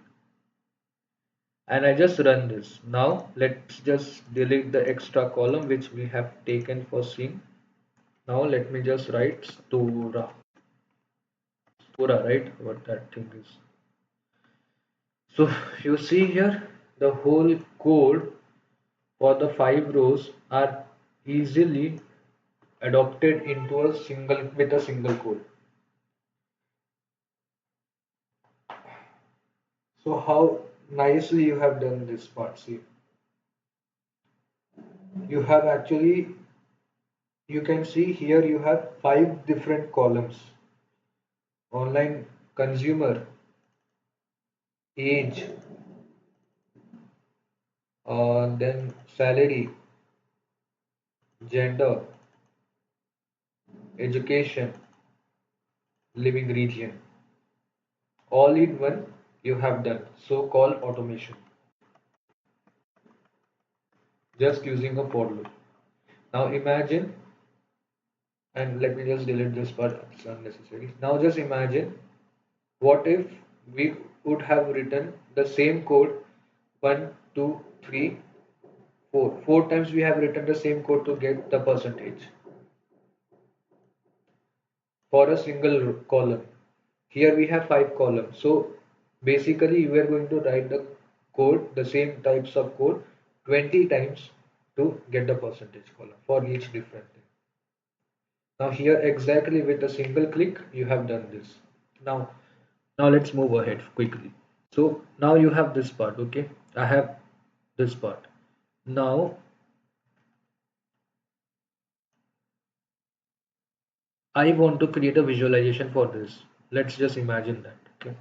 and I just run this. Now let's just delete the extra column which we have taken for scene. Now let me just write stora, right? What that thing is. So you see here the whole code for the 5 rows are easily adopted into a single code. So how nicely you have done this part. See, you have actually, you can see here you have 5 different columns: online, consumer, age, then salary, gender, education, living region. All in one you have done so-called automation just using a for loop. Now imagine, and let me just delete this part, it's unnecessary. Now just imagine, what if we would have written the same code, one, two, three, four. Four times we have written the same code to get the percentage for a single column. Here we have 5 columns. So basically you are going to write the code, the same types of code 20 times to get the percentage column for each different thing. Now here exactly with a single click you have done this. Now let's move ahead quickly. So now you have this part, okay? I have this part. Now I want to create a visualization for this. Let's just imagine that, okay?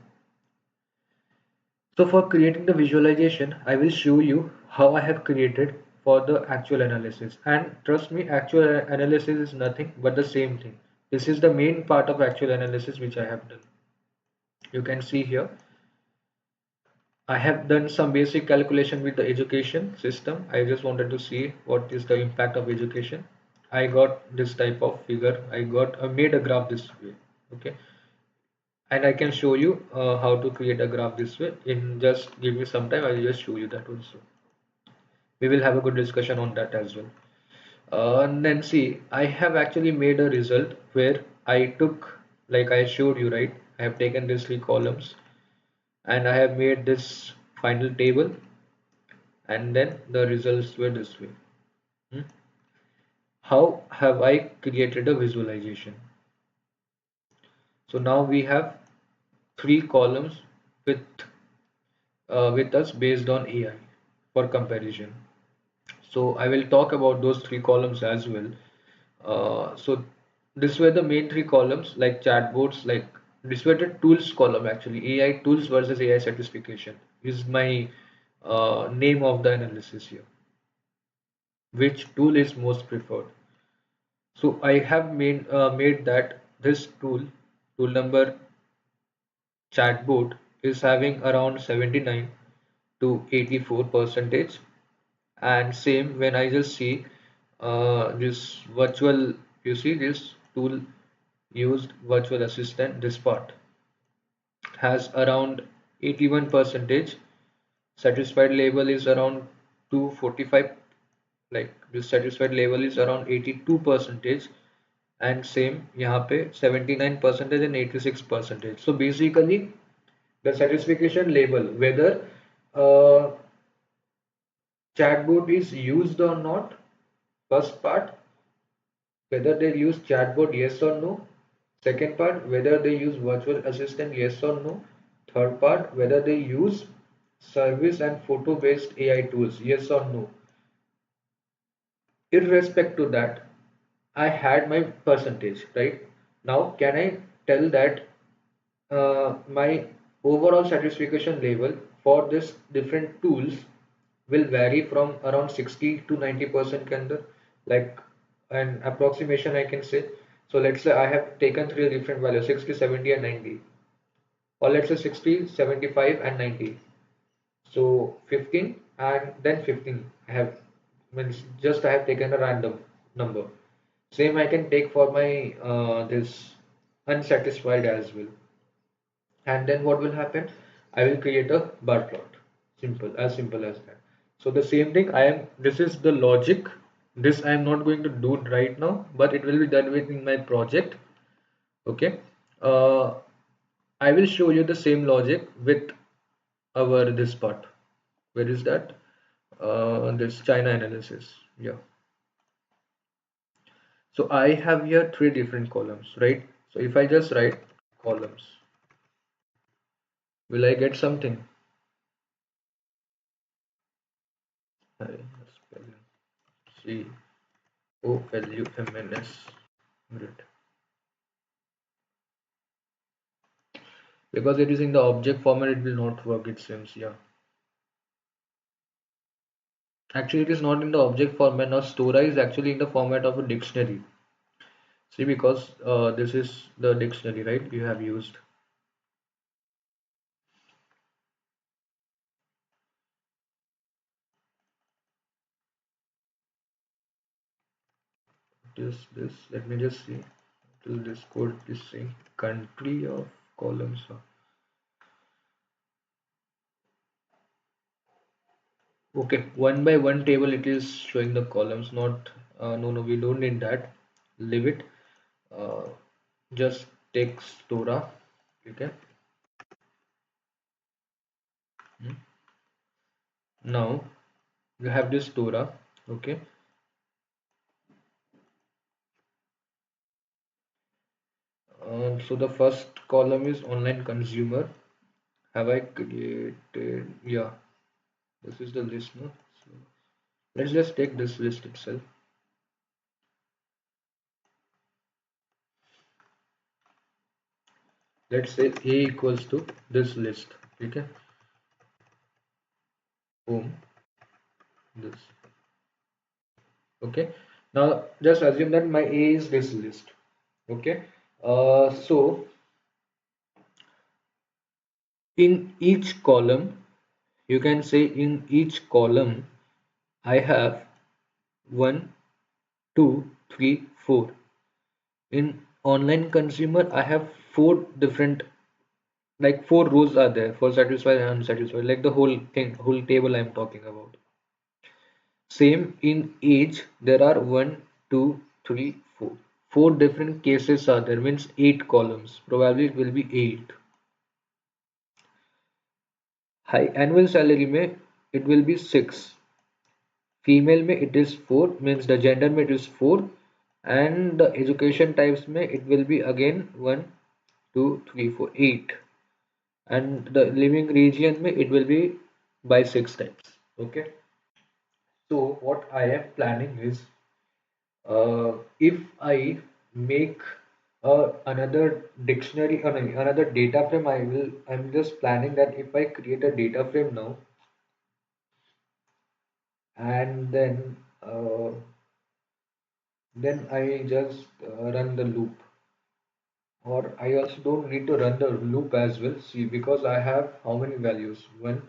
So for creating the visualization, I will show you how I have created for the actual analysis. And trust me, actual analysis is nothing but the same thing. This is the main part of actual analysis which I have done. You can see here, I have done some basic calculation with the education system. I just wanted to see what is the impact of education. I got this type of figure. I made a graph this way. Okay, and I can show you how to create a graph this way. In just give me some time, I will just show you that also. We will have a good discussion on that as well. And then see, I have actually made a result where I took, like I showed you, right? I have taken these 3 columns and I have made this final table, and then the results were this way. Hmm? How have I created a visualization? So now we have 3 columns with with us based on AI for comparison. So I will talk about those 3 columns as well. So this were the main 3 columns, like chatbots, like this were the tools column actually. AI tools versus AI certification is my name of the analysis here. Which tool is most preferred? So I have made that this tool number chatbot is having around 79 to 84 percentage, and same when I just see this virtual, you see this tool used virtual assistant, this part has around 81 percentage, satisfied level is around 245, like this satisfied level is around 82 percentage, and same यहाँ पे 79 percentage and 86 percentage. So basically the satisfaction level, whether uh, chatbot is used or not, first part, whether they use chatbot, yes or no. Second part, whether they use virtual assistant, yes or no. Third part, whether they use service and photo based AI tools, yes or no. Irrespective to that, I had my percentage, right? Now can I tell that my overall satisfaction level for this different tools will vary from around 60 to 90% के अंदर, like an approximation I can say. So let's say I have taken three different values, 60, 70 and 90, or let's say 60, 75 and 90. So 15 and then 15 I have, means just I have taken a random number. Same I can take for my this unsatisfied as well. And then what will happen? I will create a bar plot. Simple as that. So the same thing this is the logic. This I am not going to do it right now, but it will be done with in my project. Okay. Uh, I will show you the same logic with our this part. Where is that? This China analysis. Yeah. So I have here three different columns, right? So if I just write columns, will I get something? I spell C O L U M N S. Great. Because it is in the object format, it will not work, it seems. Yeah. Actually, it is not in the object format. Now, Stora is actually in the format of a dictionary. See, because this is the dictionary, right? You have used this. Let me just see. Till this code is saying country of columns. Okay, one by one table it is showing the columns, not no, we don't need that. Leave it. Uh, just take Stora. Okay. Hmm. Now you have this Stora. Okay. So the first column is online consumer. Have I created? Yeah, this is the list. No? So let's just take this list itself. Let's say A equals to this list. Okay. Home. This. Okay. Now just assume that my A is this list. Okay. So in each column, you can say in each column, I have one, two, three, four. In online consumer, I have four different, like four rows are there for satisfied and unsatisfied, like the whole thing, whole table I'm talking about. Same in age, there are one, two, three, four. Four different cases are there, means eight columns. Probably it will be eight. High annual salary में it will be six. Female में it is four, means the gender में it is four, and the education types में it will be again one, two, three, four, eight, and the living region में it will be by six types. Okay. So what I am planning is, if I make another dictionary or another data frame, I'm just planning that if I create a data frame now, and then I just run the loop, or I also don't need to run the loop as well. See, because I have how many values? One,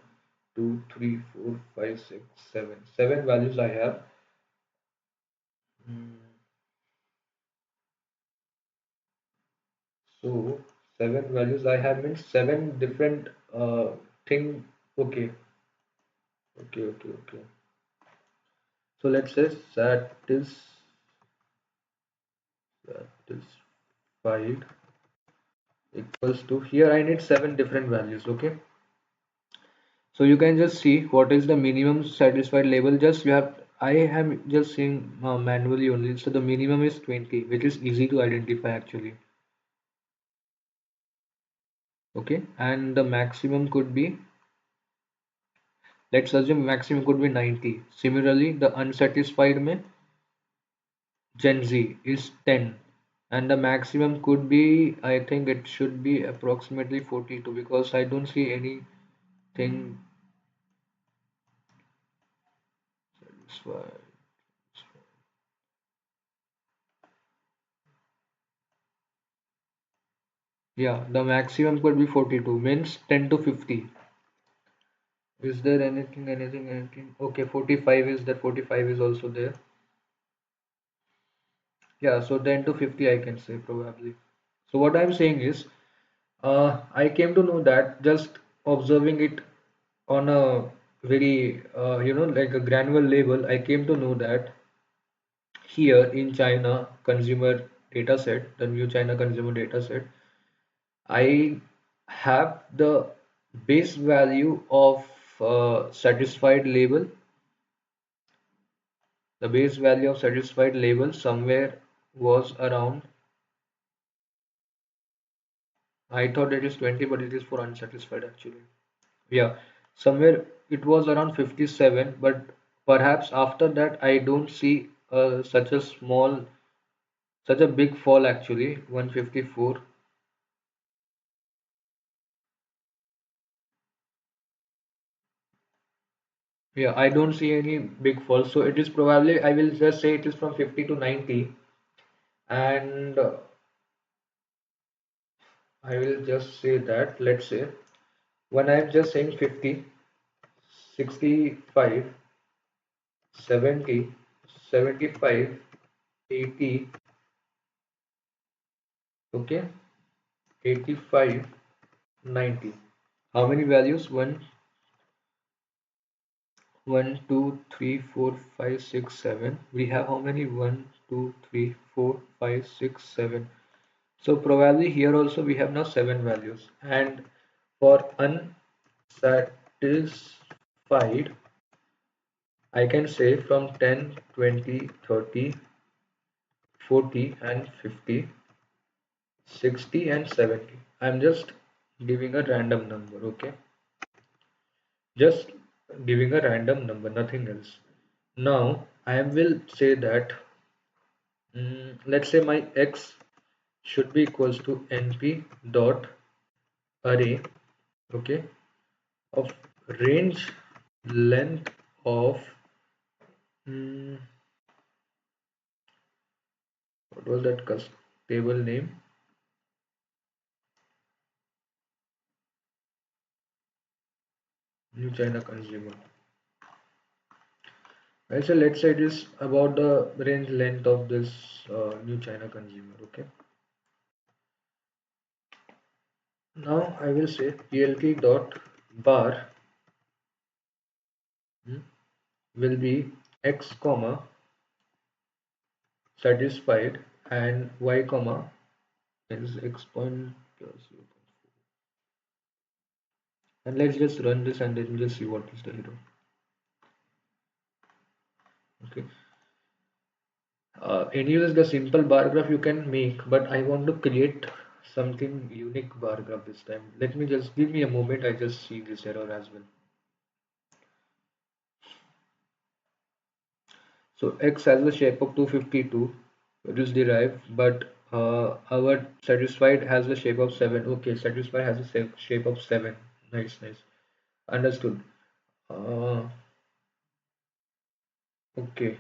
two, three, four, five, six, seven. Seven values I have. Mm, So seven values I have means seven different thing. Okay, okay. So let's say satisfied equals to, here I need seven different values. Okay. So you can just see what is the minimum satisfied label. Just you have, I am just seeing manually only. So the minimum is 20, which is easy to identify actually. Okay, and the maximum could be, let's assume maximum could be 90. Similarly, the unsatisfied में Gen Z is 10, and the maximum could be, I think it should be approximately 42, because I don't see anything satisfied. Yeah, the maximum could be 42, means 10 to 50. Is there anything? Okay, 45 is there, 45 is also there. Yeah, so 10 to 50 I can say probably. So what I'm saying is, I came to know that just observing it on a very, like a granular level, I came to know that here in China consumer data set, the new China consumer data set, I have the base value of satisfied label. The base value of satisfied label somewhere was around, I thought it is 20, but it is for unsatisfied actually. Yeah, somewhere it was around 57, but perhaps after that I don't see such a big fall actually. 154. Yeah, I don't see any big fall. So it is probably, I will just say it is from 50 to 90. And I will just say that, let's say, when I'm just saying 50, 65, 70, 75, 80, okay, 85, 90. How many values? One, 2, 3, 4, 5, 6, 7. We have how many? 1, 2, 3, 4, 5, 6, 7. So probably here also we have now 7 values. And for unsatisfied, I can say from 10, 20, 30, 40 and 50, 60 and 70. I'm just giving a random number, okay? Just giving a random number, nothing else. Now I will say that, let's say my x should be equals to np dot array, okay, of range length of, mm, what was that table name? New China consumer. I say let's say it is about the range length of this new China consumer, okay. Now I will say plt dot bar, hmm, will be x comma satisfied and y comma is x point plus 0.4. And let's just run this and then just see what is the error. Okay. Anyways, the simple bar graph you can make, but I want to create something unique bar graph this time. Let me just give me a moment. I just see this error as well. So x has the shape of 252, it is derived, but our satisfied has the shape of 7. Okay, satisfied has a shape of 7. Nice, nice. Understood. Uh, okay.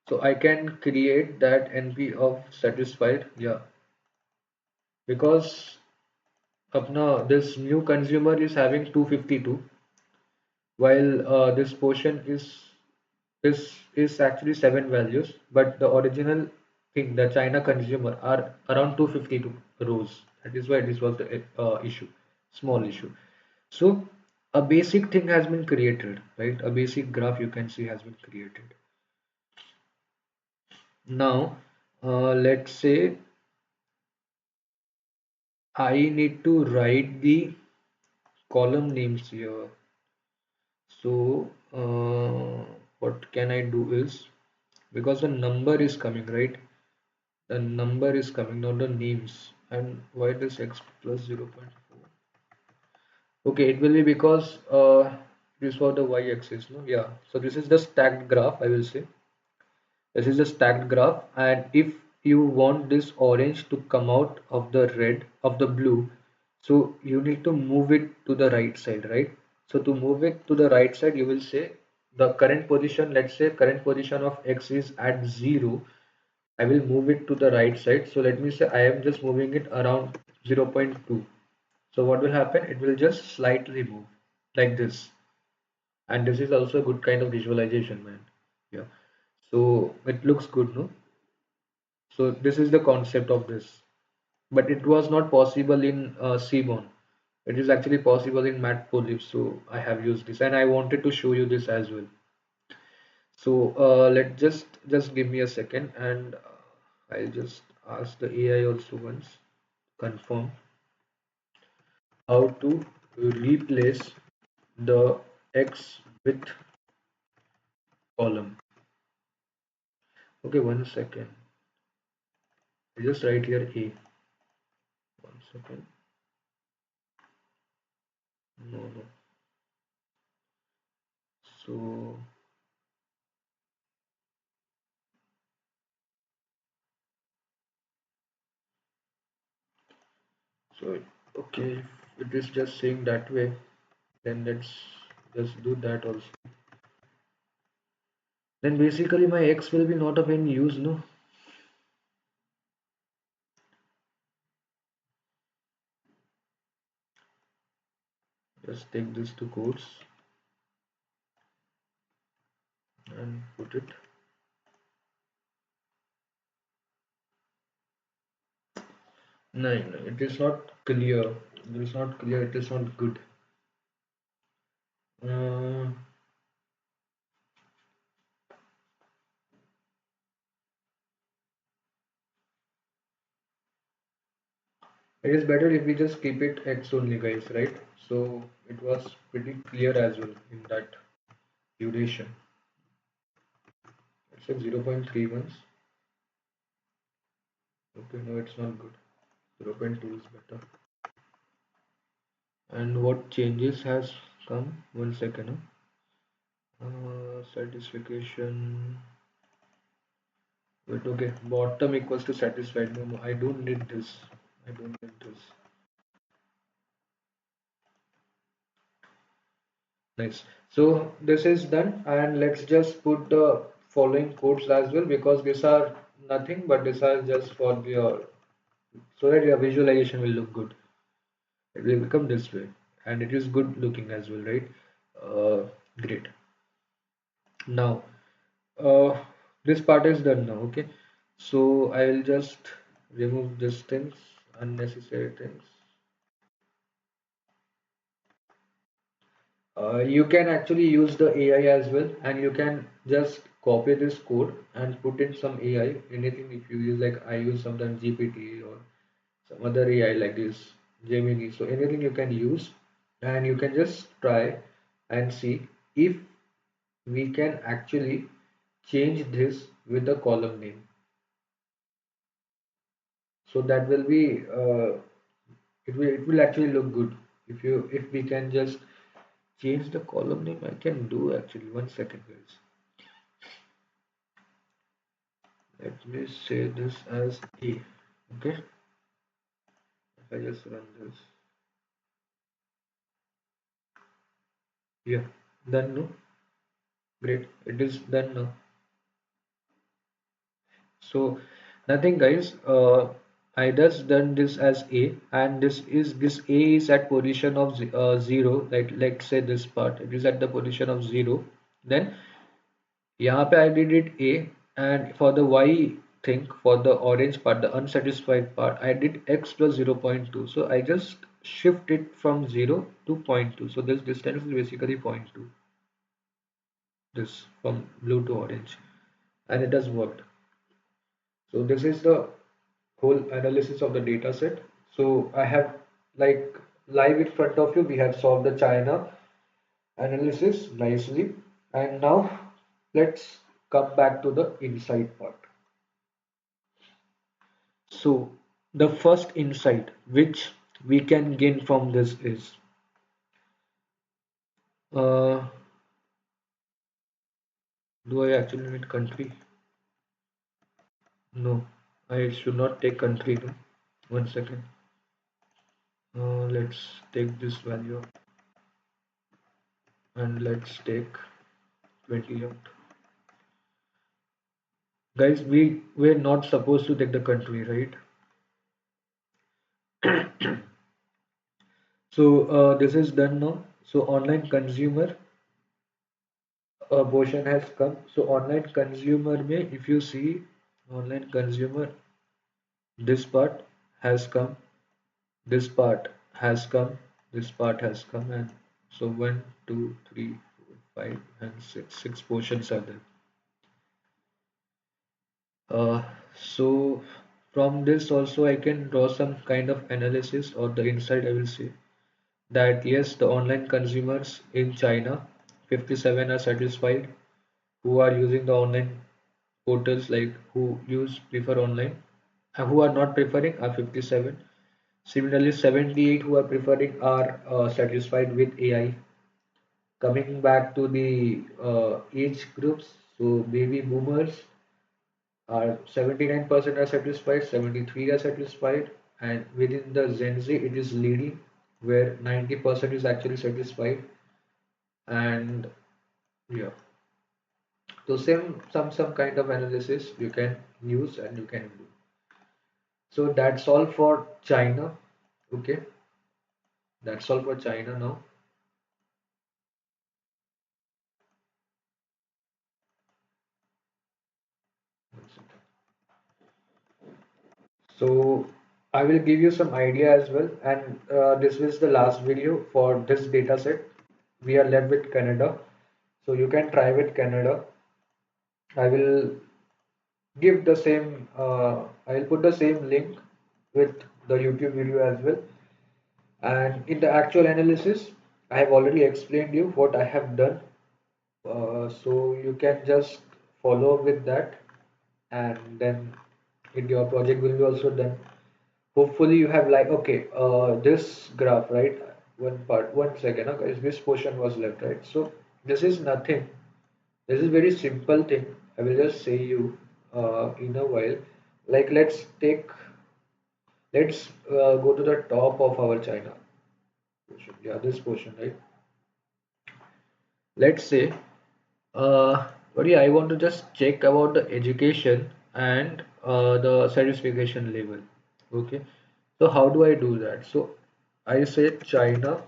So I can create that NP of satisfied, yeah, because up now this new consumer is having 252, while this portion is actually 7 values, but the original thing, the China consumer, are around 252 rows. That is why this was the issue, small issue. So a basic thing has been created, right? A basic graph you can see has been created. Now, let's say I need to write the column names here. So, what can I do is, because the number is coming, right? The number is coming, not the names. And why this x plus 0.4? Okay, it will be because this for the y-axis, no? Yeah. So this is the stacked graph, I will say. This is a stacked graph, and if you want this orange to come out of the red, of the blue, so you need to move it to the right side, right? So to move it to the right side, you will say the current position, let's say current position of x is at 0, I will move it to the right side. So let me say I am just moving it around 0.2. So what will happen? It will just slightly move like this. And this is also a good kind of visualization, man. Yeah. So it looks good, no? So this is the concept of this. But it was not possible in Seaborn. It is actually possible in Matplotlib. So I have used this and I wanted to show you this as well. So let just give me a second and I'll just ask the AI also once confirm how to replace the X with column. Okay, one second. I just write here A. One second. No, no. So, so okay, if it is just saying that way, then let's just do that also. Then basically my X will be not of any use, no? Just take this to quotes and put it. No, no, it is not clear. It is not clear. It is not good. Uh, it is better if we just keep it X only, guys, right? So it was pretty clear as well in that duration. It's like 0.3 months. Okay, no, it's not good. 0.2 is better. And what changes has come? One second. Satisfaction. But okay, bottom equals to satisfied. No, no, I don't need this. I don't need this. Nice. So this is done, and let's just put the following codes as well because these are nothing but these are just for your so that your visualization will look good. It will become this way, and it is good looking as well, right? Great. Now, this part is done now. Okay, so I'll just remove these things, unnecessary things. You can actually use the AI as well, and you can just copy this code and put in some AI. Anything if you use, like I use sometimes GPT or some other AI like this Gemini. So anything you can use, and you can just try and see if we can actually change this with the column name. So that will be it will actually look good if we can just change the column name. I can do actually. One second, guys. Let me say this as A. Okay, if I just run this. Yeah, done. No, great. It is done now. So nothing, guys. I just done this as A, and this A is at position of 0. Like let's say this part, it is at the position of 0. Then यहाँ पे I did it A, and for the Y thing, for the orange part, the unsatisfied part, I did X plus 0.2. So I just shift it from 0 to zero point 0.2. So this distance is basically zero point 0.2. This from blue to orange, and it has worked. So this is the whole analysis of the data set. So I have like live in front of you, we have solved the China analysis nicely. And now let's come back to the insight part. So the first insight which we can gain from this is uh, do I actually need country? No, I should not take country. No. One second. Let's take this value and let's take 20 out. Guys, we were not supposed to take the country, right? So this is done now. So online consumer portion has come. So online consumer may, if you see online consumer, this part has come, this part has come, this part has come, and so one, two, three, four, five, and six portions are there. Uh, so from this also I can draw some kind of analysis or the insight I will say that yes, the online consumers in China, 57 are satisfied who are using the online portals like who use prefer online and who are not preferring are 57. Similarly, 78 who are preferring are satisfied with AI. Coming back to the age groups, so baby boomers are 79% are satisfied, 73 are satisfied, and within the Gen Z it is leading where 90% is actually satisfied. And yeah, so some kind of analysis you can use and you can do. So that's all for China. Okay, that's all for China now. So I will give you some idea as well, and this is the last video for this data set. We are left with Canada, so you can try with Canada. I will give the same. I will put the same link with the YouTube video as well. And in the actual analysis, I have already explained you what I have done. So you can just follow up with that, and then your project will be also done. Hopefully you have like okay, this graph, right? One part, 1 second, okay, this portion was left, right? So this is nothing. This is very simple thing. I will just say you in a while. Like let's go to the top of our China portion. Yeah, this portion, right? Let's say but yeah, I want to just check about the education and the satisfaction level. Okay, so how do I do that? So I say China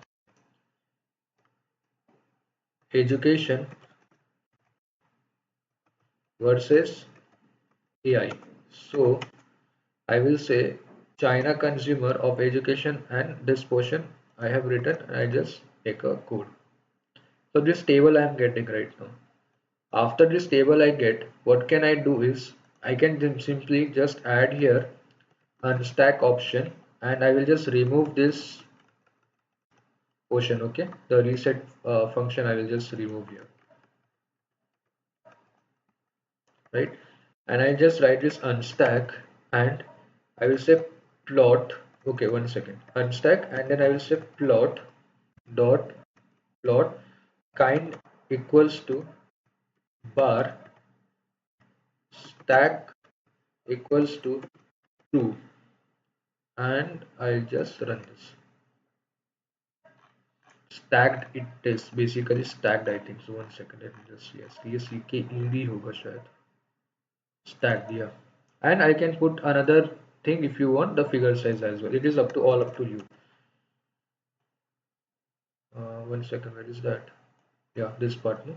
education versus AI. So I will say China consumer of education and this portion I have written and I just take a code. So this table I am getting right now. After this table I get, what can I do is I can simply just add here unstack option and I will just remove this portion. Okay, the reset function I will just remove here, right? And I just write this unstack and I will say plot. Okay, 1 second, unstack and then I will say plot dot plot kind equals to bar stack equals to true, and I just run this. Stacked it is basically stacked I think so. 1 second, let me just yes CKED होगा शायद. Stacked, yeah. And I can put another thing if you want the figure size as well. It is up to all up to you. 1 second, where is that? Yeah, this part, no?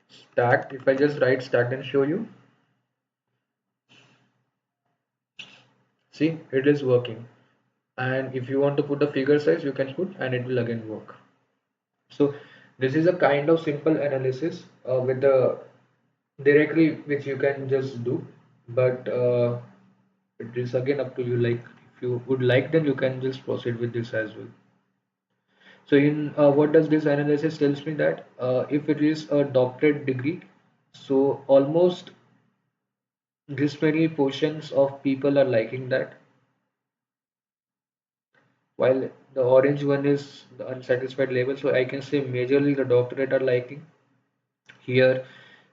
Stacked, if I just write stacked and show you, see it is working. And if you want to put the figure size you can put and it will again work. So this is a kind of simple analysis with the directly which you can just do, but it is again up to you, like if you would like then you can just proceed with this as well. So in what does this analysis tells me that if it is a doctorate degree, so almost this many portions of people are liking that, while the orange one is the unsatisfied level. So I can say majorly the doctorate are liking here.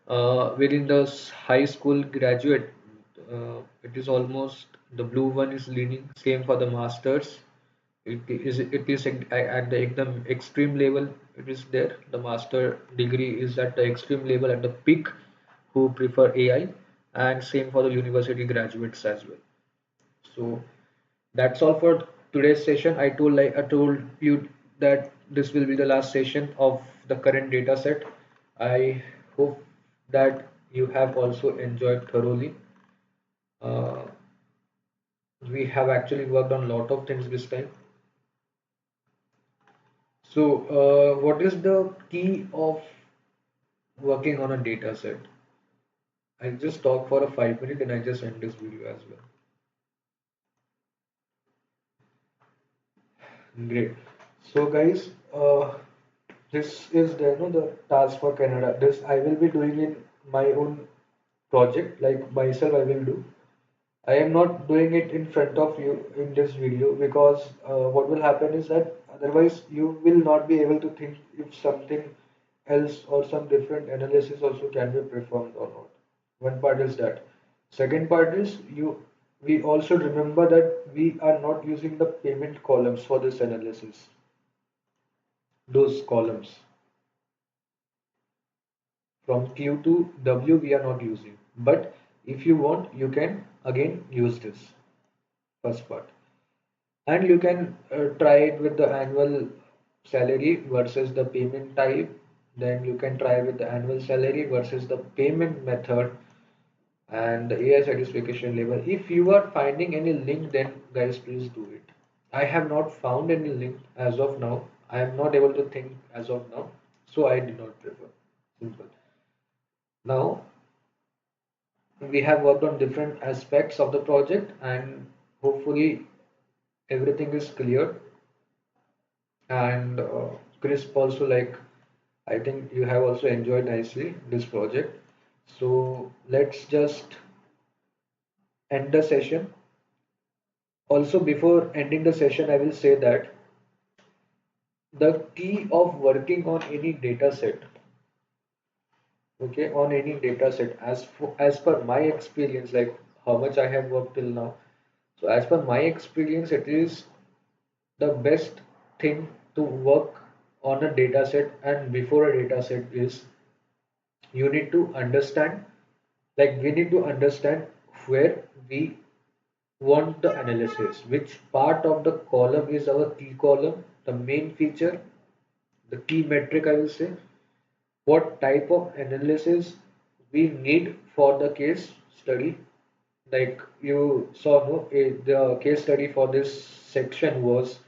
Within the high school graduate, it is almost the blue one is leading. Same for the masters. At the extreme level. It is there. The master degree is at the extreme level at the peak who prefer AI, and same for the university graduates as well. So that's all for today's session. I told you that this will be the last session of the current data set. I hope that you have also enjoyed thoroughly. Uh, we have actually worked on a lot of things this time. So, what is the key of working on a data set? I'll just talk for a 5 minute and I just end this video as well. Great. So, guys, this is the task for Canada. This I will be doing in my own project, like myself. I will do. I am not doing it in front of you in this video because what will happen is that otherwise you will not be able to think if something else or some different analysis also can be performed or not. One part is that. Second part is we also remember that we are not using the payment columns for this analysis. Those columns from Q to W we are not using. But if you want, you can again use this first part. And you can try it with the annual salary versus the payment type. Then you can try with the annual salary versus the payment method and the AI satisfaction level. If you are finding any link, then guys, please do it. I have not found any link as of now. I am not able to think as of now, so I did not prefer. Simple. Now we have worked on different aspects of the project, and hopefully everything is clear and crisp also. Like, I think you have also enjoyed nicely this project. So let's just end the session. Also, before ending the session, I will say that the key of working on any data set, okay, on any data set, as per my experience, like how much I have worked till now. So as per my experience, it is the best thing to work on a data set, and before a data set is you need to understand, like we need to understand where we want the analysis, which part of the column is our key column, the main feature, the key metric, I will say, what type of analysis we need for the case study. Like you saw, no, the case study for this section was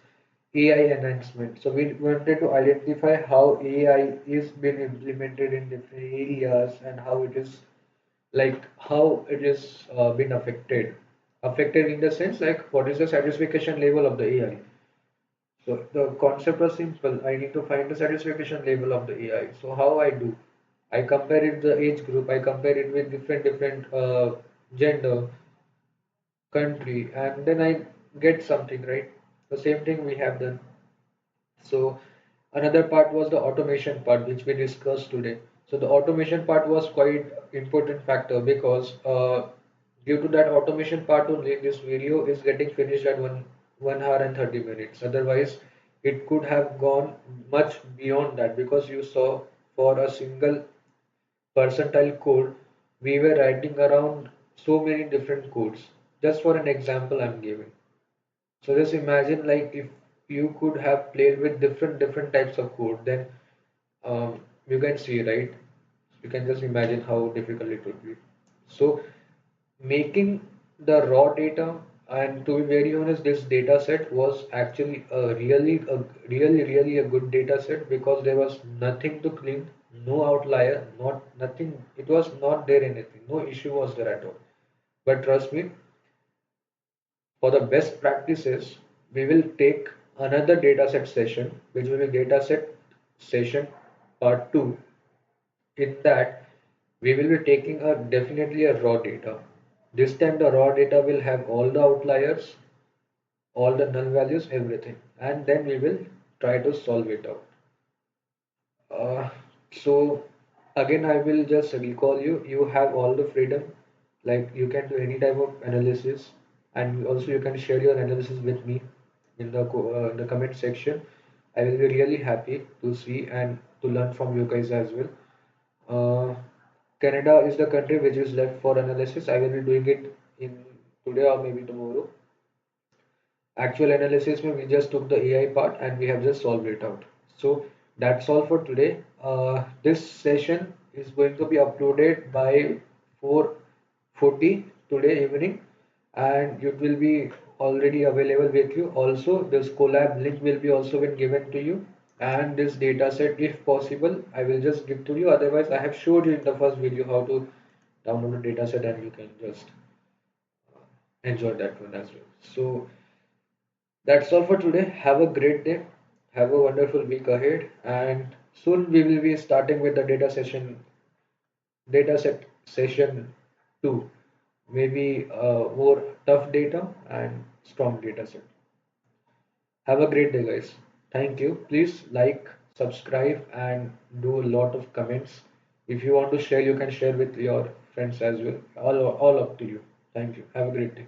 AI enhancement. So we wanted to identify how AI is being implemented in different areas and how it is, like how it is been affected. Affected in the sense, like what is the satisfaction level of the AI. So the concept was simple. I need to find the satisfaction level of the AI. So how I do? I compare it the age group. I compare it with different gender, country, and then I get something, right. The same thing we have done. So another part was the automation part, which we discussed today. So the automation part was quite important factor because due to that automation part only, this video is getting finished at one hour and 30 minutes. Otherwise, it could have gone much beyond that because you saw for a single percentile code, we were writing around so many different codes. Just for an example, I'm giving. So just imagine, like if you could have played with different types of code, then you can see, right? You can just imagine how difficult it would be. So making the raw data, and to be very honest, this data set was actually a really good data set because there was nothing to clean, no outlier, not nothing. It was not there anything, no issue was there at all. But trust me, for the best practices, we will take another dataset session, which will be dataset session part 2. In that, we will be taking a definitely a raw data. This time the raw data will have all the outliers, all the null values, everything, and then we will try to solve it out. So again, I will just recall you. You have all the freedom, like you can do any type of analysis, and also you can share your analysis with me. in the comment section. I will be really happy to see and to learn from you guys as well. Uh, Canada is the country which is left for analysis. I will be doing it in today or maybe tomorrow. Actual analysis means we just took the AI part and we have just solved it out. So that's all for today. This session is going to be uploaded by 4:40 today evening, and it will be already available with you. Also, this collab link will be also been given to you, and this data set, if possible, I will just give to you. Otherwise, I have showed you in the first video how to download the data set, and you can just enjoy that one as well. So that's all for today. Have a great day. Have a wonderful week ahead. And soon we will be starting with the data set session 2. Maybe more tough data and strong data set. Have a great day, guys. Thank you. Please like, subscribe, and do a lot of comments. If you want to share, you can share with your friends as well. All up to you. Thank you. Have a great day.